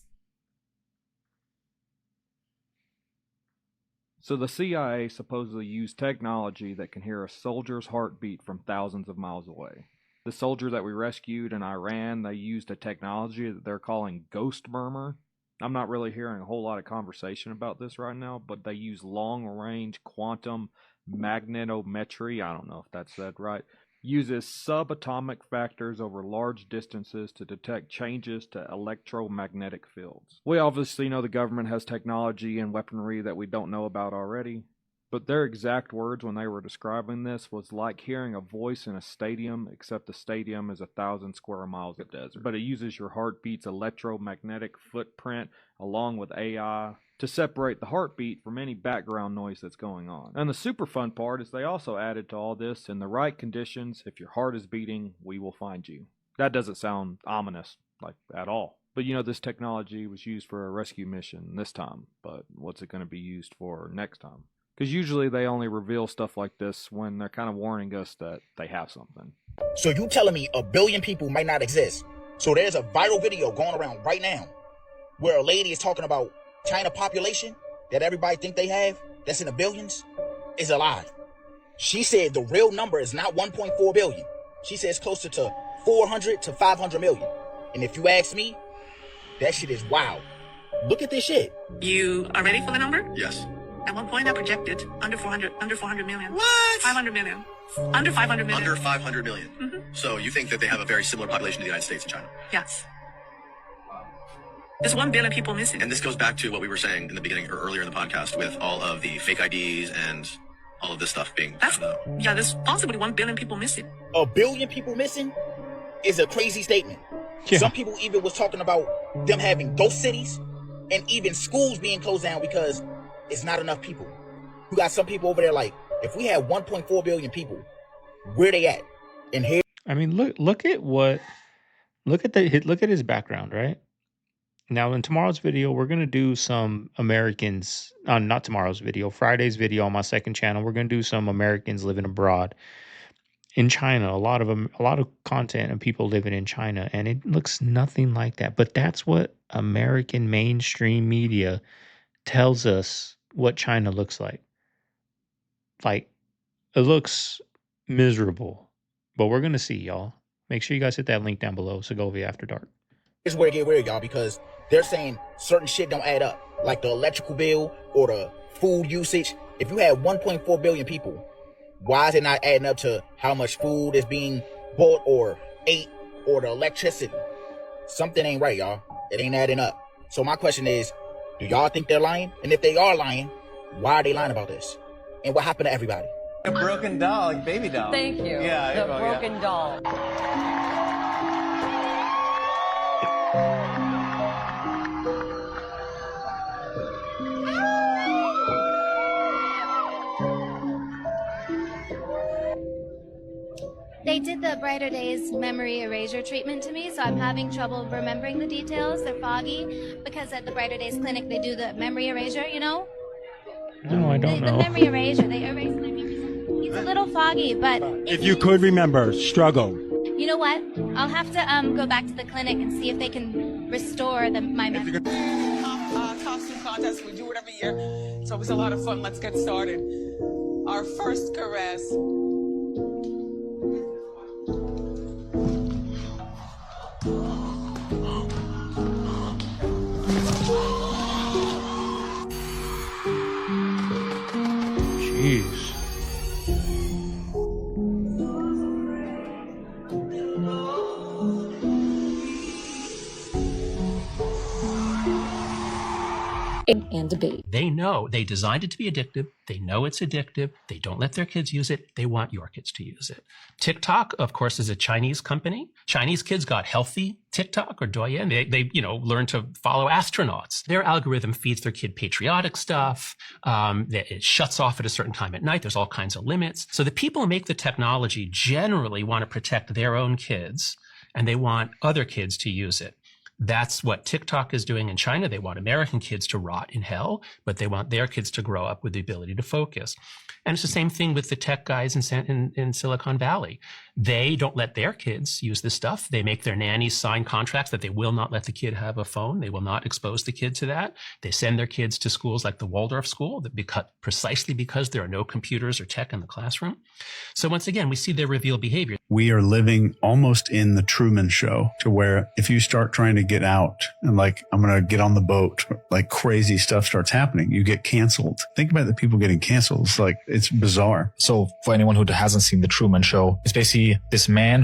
So the CIA supposedly used technology that can hear a soldier's heartbeat from thousands of miles away. The soldier that we rescued in Iran, they used a technology that they're calling ghost murmur. I'm not really hearing a whole lot of conversation about this right now, but they use long-range quantum magnetometry, I don't know if that's said right, uses subatomic factors over large distances to detect changes to electromagnetic fields. We obviously know the government has technology and weaponry that we don't know about already, but their exact words when they were describing this was like hearing a voice in a stadium, except the stadium is 1,000 square miles of desert. But it uses your heartbeat's electromagnetic footprint along with AI to separate the heartbeat from any background noise that's going on. And the super fun part is they also added to all this, in the right conditions, if your heart is beating, we will find you. That doesn't sound ominous, like, at all. But you know, this technology was used for a rescue mission this time, but what's it going to be used for next time? Because usually they only reveal stuff like this when they're kind of warning us that they have something. So you telling me 1 billion people might not exist? So there's a viral video going around right now where a lady is talking about China population that everybody think they have, that's in the billions, is a lie. She said the real number is not 1.4 billion. She says closer to 400 to 500 million. And if you ask me, that shit is wild. Look at this shit. You are ready for the number? Yes. At one point I projected under 400 million. What? 500 million. Under 500 million. Under 500 million. Mm-hmm. So you think that they have a very similar population to the United States and China? Yes. There's 1 billion people missing. And this goes back to what we were saying in the beginning or earlier in the podcast with all of the fake IDs and all of this stuff being... Yeah, there's possibly 1 billion people missing. 1 billion people missing is a crazy statement. Yeah. Some people even was talking about them having ghost cities and even schools being closed down because it's not enough people. You got some people over there like, if we had 1.4 billion people, where they at? And here... I mean, look at his background, right? Now, in tomorrow's video, we're going to do some Americans, not tomorrow's video, Friday's video on my second channel. We're going to do some Americans living abroad in China. A lot of content of people living in China, and it looks nothing like that. But that's what American mainstream media tells us what China looks like. Like, it looks miserable. But we're going to see, y'all. Make sure you guys hit that link down below, Segovia After Dark. Here's where it get weird, y'all, because they're saying certain shit don't add up, like the electrical bill or the food usage. If you had 1.4 billion people, why is it not adding up to how much food is being bought or ate or the electricity? Something ain't right, y'all. It ain't adding up. So my question is, do y'all think they're lying? And if they are lying, why are they lying about this? And what happened to everybody? A broken doll, like baby doll. Thank you. Yeah, The broken doll. They did the Brighter Days memory erasure treatment to me, so I'm having trouble remembering the details. They're foggy because at the Brighter Days clinic they do the memory erasure, you know? No, I don't know. The memory erasure, they erase my memories. He's a little foggy, but If you could remember, struggle. you know what? I'll have to go back to the clinic and see if they can restore my memory. Costume contest, we do it every year. It's always a lot of fun. Let's get started. Our first caress. Jeez. and debate. They know they designed it to be addictive. They know it's addictive. They don't let their kids use it. They want your kids to use it. TikTok, of course, is a Chinese company. Chinese kids got healthy TikTok or Douyin. They learn to follow astronauts. Their algorithm feeds their kid patriotic stuff. It shuts off at a certain time at night. There's all kinds of limits. So the people who make the technology generally want to protect their own kids, and they want other kids to use it. That's what TikTok is doing in China. They want American kids to rot in hell, but they want their kids to grow up with the ability to focus. And it's the same thing with the tech guys in Silicon Valley. They don't let their kids use this stuff. They make their nannies sign contracts that they will not let the kid have a phone. They will not expose the kid to that. They send their kids to schools like the Waldorf school precisely because there are no computers or tech in the classroom. So once again, we see their revealed behavior. We are living almost in the Truman Show, to where if you start trying to get out and like, I'm going to get on the boat, like crazy stuff starts happening, you get canceled. Think about the people getting canceled. It's like, it's bizarre. So for anyone who hasn't seen the Truman Show, it's basically this man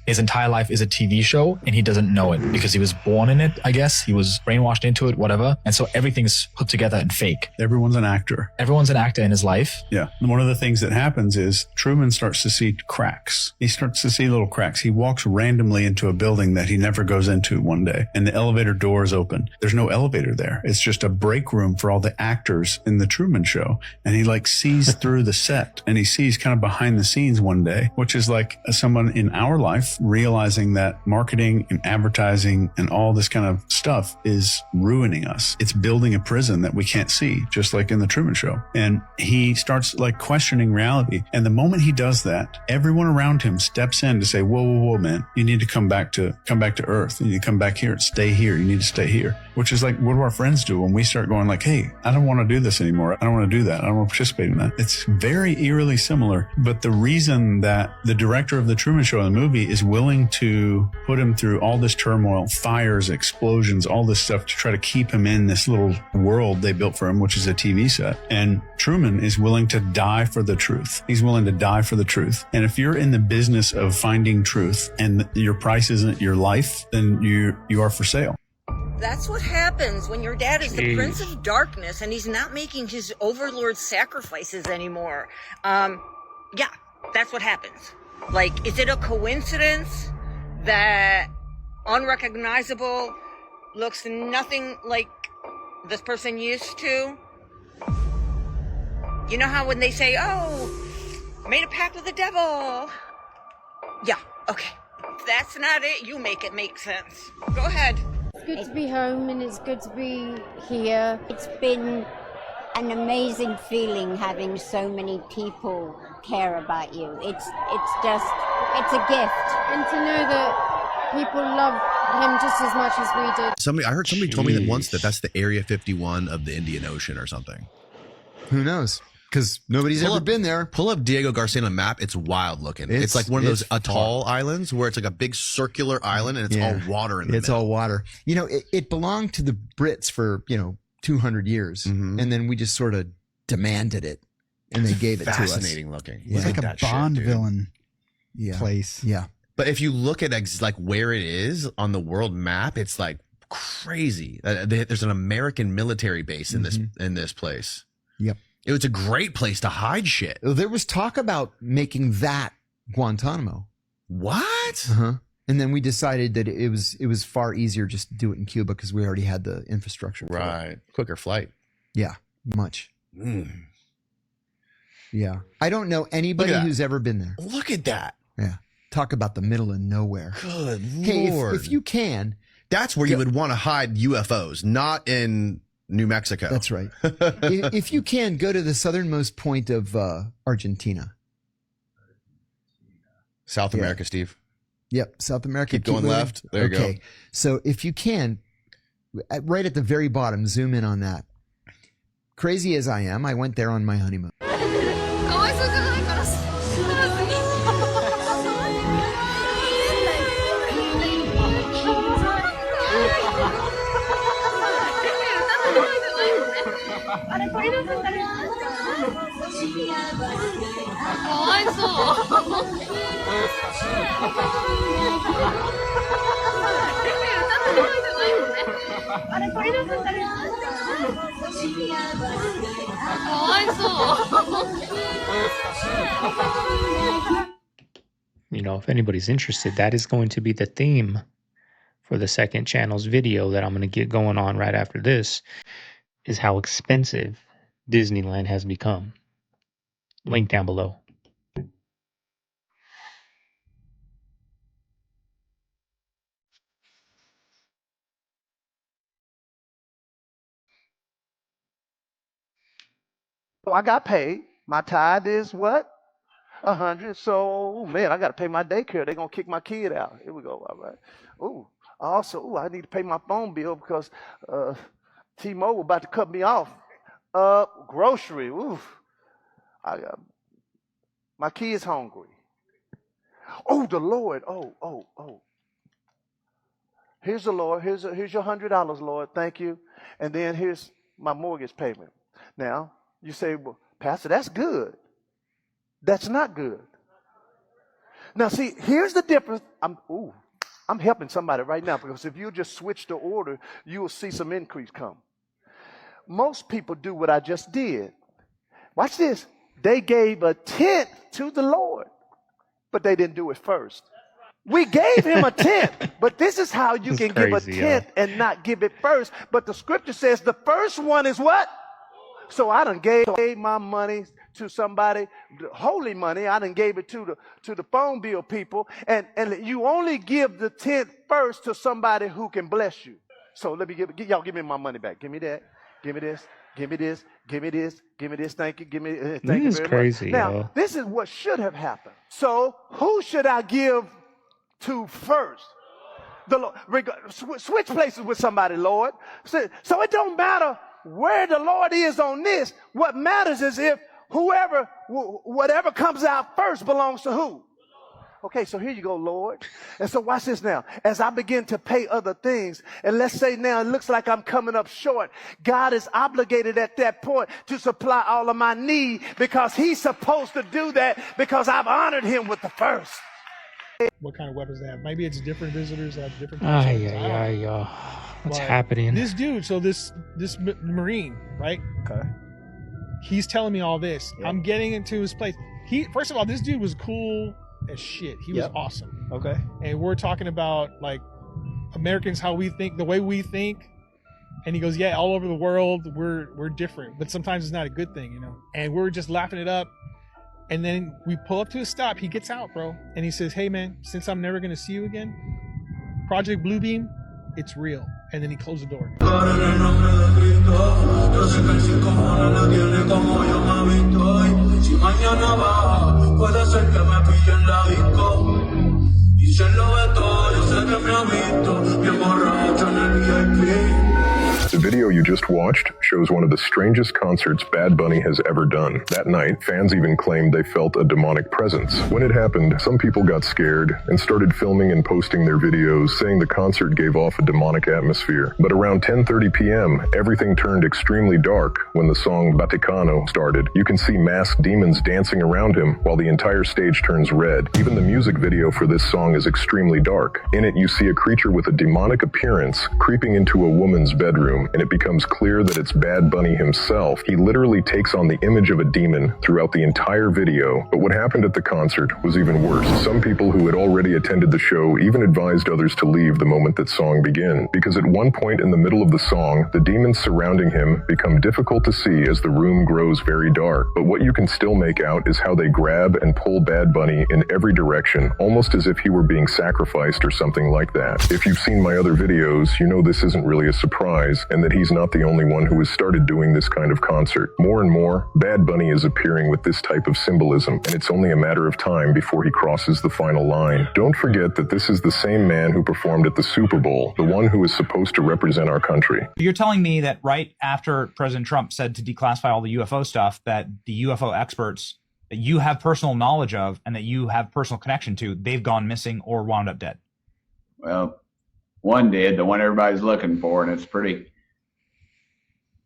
his entire life is a TV show and he doesn't know it because he was born in it, I guess. He was brainwashed into it, whatever. And so everything's put together and fake. Everyone's an actor. Everyone's an actor in his life. Yeah. And one of the things that happens is Truman starts to see cracks. He starts to see little cracks. He walks randomly into a building that he never goes into one day, and the elevator door is open. There's no elevator there. It's just a break room for all the actors in the Truman Show. And he like sees through the set, and he sees kind of behind the scenes one day, which is like someone in our life realizing that marketing and advertising and all this kind of stuff is ruining us. It's building a prison that we can't see, just like in the Truman Show. And he starts like questioning reality. And the moment he does that, everyone around him steps in to say, whoa, man, you need to come back to earth. You need to come back here and stay here. You need to stay here, which is like, what do our friends do when we start going like, hey, I don't want to do this anymore. I don't want to do that. I don't want to participate in that. It's very eerily similar. But the reason that the director of the Truman Show in the movie is willing to put him through all this turmoil, fires, explosions, all this stuff to try to keep him in this little world they built for him, which is a TV set. And Truman is willing to die for the truth. He's willing to die for the truth. And if you're in the business of finding truth and your price isn't your life, then you are for sale. That's what happens when your dad is the Prince of Darkness and he's not making his overlord sacrifices anymore. Yeah, that's what happens. Like, is it a coincidence that unrecognizable looks nothing like this person used to? You know how when they say, oh, made a pact with the devil. Yeah, okay. If that's not it, you make it make sense. Go ahead. It's good to be home and it's good to be here. It's been an amazing feeling having so many people care about you. It's a gift. And to know that people love him just as much as we do. I heard somebody told me that once that's the Area 51 of the Indian Ocean or something. Who knows? Because nobody's ever been there. Pull up Diego Garcia on a map. It's wild looking. It's like one of those atoll islands where it's like a big circular island and it's all water in the middle. All water. You know, it belonged to the Brits for, 200 years. Mm-hmm. And then we just sort of demanded it. And they gave it to us. Fascinating looking. Yeah. It's like a Bond villain place. Yeah. But if you look at like where it is on the world map, it's like crazy. There's an American military base in this place. Yep. It was a great place to hide shit. There was talk about making that Guantanamo. What? Uh-huh. And then we decided that it was far easier just to do it in Cuba because we already had the infrastructure. Right. Quicker flight. Yeah, much. Yeah. I don't know anybody who's ever been there. Look at that. Yeah. Talk about the middle of nowhere. Good Hey, Lord. if you can. That's where you would want to hide UFOs, not in New Mexico. That's right. If you can, go to the southernmost point of Argentina. South America, Steve. Yep, South America. Keep going left. There you go. Okay, so if you can, right at the very bottom, zoom in on that. Crazy as I am, I went there on my honeymoon. You know, if anybody's interested, that is going to be the theme for the second channel's video that I'm going to get going on right after this, is how expensive Disneyland has become. Link down below. I got paid. My tithe is what? 100. So, man, I got to pay my daycare. They're going to kick my kid out. Here we go. All right. Ooh, also, I need to pay my phone bill because T-Mobile about to cut me off. Grocery. Ooh. My kid's hungry. Oh, the Lord. Oh. Here's the Lord. Here's your $100, Lord. Thank you. And then here's my mortgage payment. Now, you say, well, Pastor, that's good. That's not good. Now, see, here's the difference. I'm helping somebody right now, because if you just switch the order, you will see some increase come. Most people do what I just did. Watch this. They gave a tenth to the Lord, but they didn't do it first. We gave him a tenth, but this is how you can give a tenth and not give it first. But the scripture says the first one is what? So I done gave my money to somebody, holy money. I done gave it to the phone bill people, and you only give the tenth first to somebody who can bless you. So let me y'all give me my money back. Give me that. Give me this. Give me this. Give me this. Give me this. Thank you. Give me. Thank you very crazy, much. Now this is what should have happened. So who should I give to first? The Lord. Switch places with somebody, Lord. So it don't matter where the Lord is on this. What matters is if whatever comes out first belongs to who? Okay, so here you go, Lord. And so watch this now. As I begin to pay other things, and let's say now it looks like I'm coming up short, God is obligated at that point to supply all of my need, because he's supposed to do that because I've honored him with the first. What kind of weapons they have? Maybe it's different visitors that have different. What's happening? This dude, so this Marine, right? Okay. He's telling me all this. Yeah. I'm getting into his place. First of all, this dude was cool as shit. He was awesome. Okay. And we're talking about like Americans, how we think, the way we think. And he goes, yeah, all over the world, we're different, but sometimes it's not a good thing, you know? And we're just laughing it up. And then we pull up to a stop. He gets out, bro. And he says, hey man, since I'm never going to see you again, Project Bluebeam, it's real. And then he closed the door. The video you just watched shows one of the strangest concerts Bad Bunny has ever done. That night, fans even claimed they felt a demonic presence. When it happened, some people got scared and started filming and posting their videos, saying the concert gave off a demonic atmosphere. But around 10:30 p.m., everything turned extremely dark when the song Vaticano started. You can see masked demons dancing around him while the entire stage turns red. Even the music video for this song is extremely dark. In it, you see a creature with a demonic appearance creeping into a woman's bedroom, and it becomes clear that it's Bad Bunny himself. He literally takes on the image of a demon throughout the entire video. But what happened at the concert was even worse. Some people who had already attended the show even advised others to leave the moment that song began, because at one point in the middle of the song, the demons surrounding him become difficult to see as the room grows very dark. But what you can still make out is how they grab and pull Bad Bunny in every direction, almost as if he were being sacrificed or something like that. If you've seen my other videos, you know this isn't really a surprise, and that he's not the only one who has started doing this kind of concert. More and more, Bad Bunny is appearing with this type of symbolism, and it's only a matter of time before he crosses the final line. Don't forget that this is the same man who performed at the Super Bowl, the one who is supposed to represent our country. You're telling me that right after President Trump said to declassify all the UFO stuff, that the UFO experts that you have personal knowledge of and that you have personal connection to, they've gone missing or wound up dead? Well, one did, the one everybody's looking for, and it's pretty...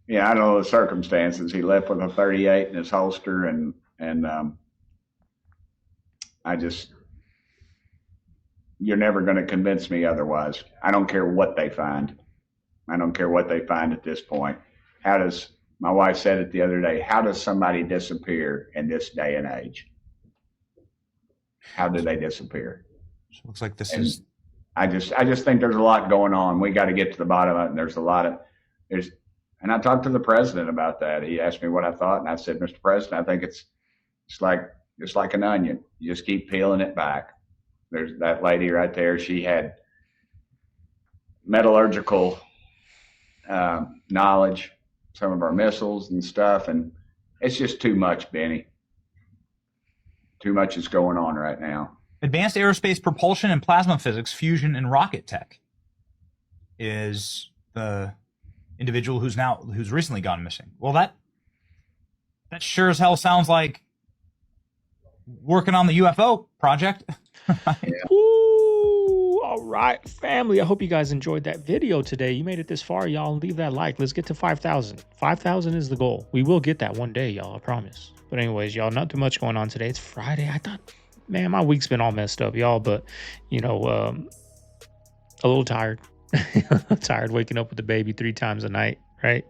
Yeah, I don't know the circumstances. He left with a 38 in his holster, and you're never going to convince me otherwise. I don't care what they find. I don't care what they find at this point. How does My wife said it the other day. How does somebody disappear in this day and age? How do they disappear? So it looks like this and is. I just think there's a lot going on. We got to get to the bottom of it. And and I talked to the president about that. He asked me what I thought, and I said, Mr. President, I think it's like an onion. You just keep peeling it back. There's that lady right there. She had metallurgical knowledge, some of our missiles and stuff, and it's just too much, Benny. Too much is going on right now. Advanced aerospace propulsion and plasma physics, fusion and rocket tech is the individual who's recently gone missing. Well, that sure as hell sounds like working on the UFO project. Ooh, all right, family. I hope you guys enjoyed that video today. You made it this far, y'all. Leave that like. Let's get to 5,000. 5,000 is the goal. We will get that one day, y'all. I promise. But anyways, y'all, not too much going on today. It's Friday. I thought, man, my week's been all messed up, y'all. But, you know, a little tired. Tired waking up with the baby 3 times a night, right?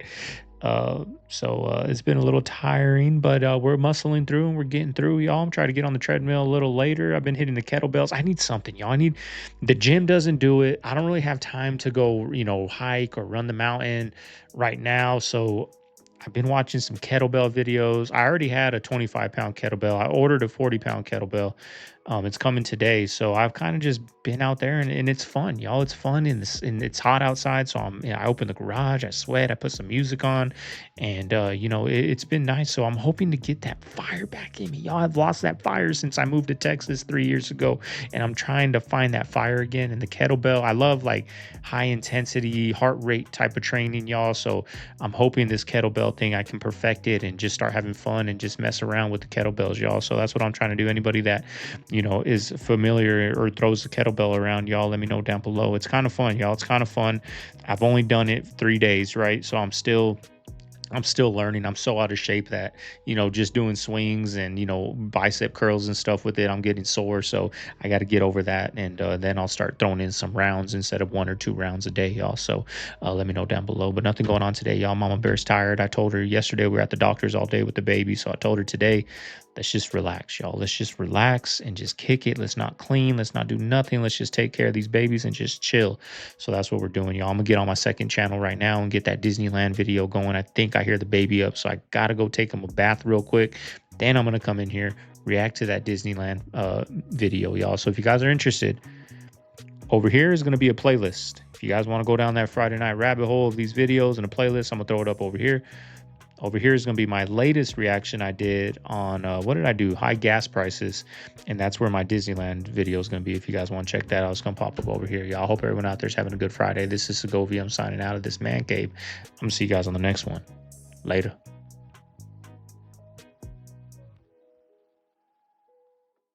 So it's been a little tiring, but we're muscling through and we're getting through, y'all. I'm trying to get on the treadmill a little later. I've been hitting the kettlebells. I need something, y'all. The gym doesn't do it. I don't really have time to go, you know, hike or run the mountain right now. So I've been watching some kettlebell videos. I already had a 25-pound kettlebell. I ordered a 40-pound kettlebell. It's coming today. So I've kind of just been out there and it's fun, y'all. It's fun and it's hot outside. So I open the garage, I sweat, I put some music on and, you know, it's been nice. So I'm hoping to get that fire back in me. Y'all, I've lost that fire since I moved to Texas 3 years ago and I'm trying to find that fire again. And the kettlebell, I love like high intensity heart rate type of training, y'all. So I'm hoping this kettlebell thing, I can perfect it and just start having fun and just mess around with the kettlebells, y'all. So that's what I'm trying to do. Anybody that, you know, is familiar or throws the kettlebell around, y'all, let me know down below. It's kind of fun, y'all. It's kind of fun. I've only done it 3 days, right? So I'm still learning. I'm so out of shape that, you know, just doing swings and, you know, bicep curls and stuff with it, I'm getting sore. So I got to get over that. And then I'll start throwing in some rounds instead of 1 or 2 rounds a day, y'all. So let me know down below. But nothing going on today, y'all. Mama Bear's tired. I told her yesterday we were at the doctor's all day with the baby. So I told her today, let's just relax, y'all. Let's just relax and just kick it. Let's not clean. Let's not do nothing. Let's just take care of these babies and just chill. So that's what we're doing, y'all. I'm going to get on my second channel right now and get that Disneyland video going. I think I hear the baby up, so I got to go take him a bath real quick. Then I'm going to come in here, react to that Disneyland video, y'all. So if you guys are interested, over here is going to be a playlist. If you guys want to go down that Friday night rabbit hole of these videos and a playlist, I'm going to throw it up over here. Over here is going to be my latest reaction I did on, what did I do? High gas prices. And that's where my Disneyland video is going to be. If you guys want to check that out, it's going to pop up over here. Y'all, hope everyone out there is having a good Friday. This is Segovia. I'm signing out of this man cave. I'm going to see you guys on the next one. Later.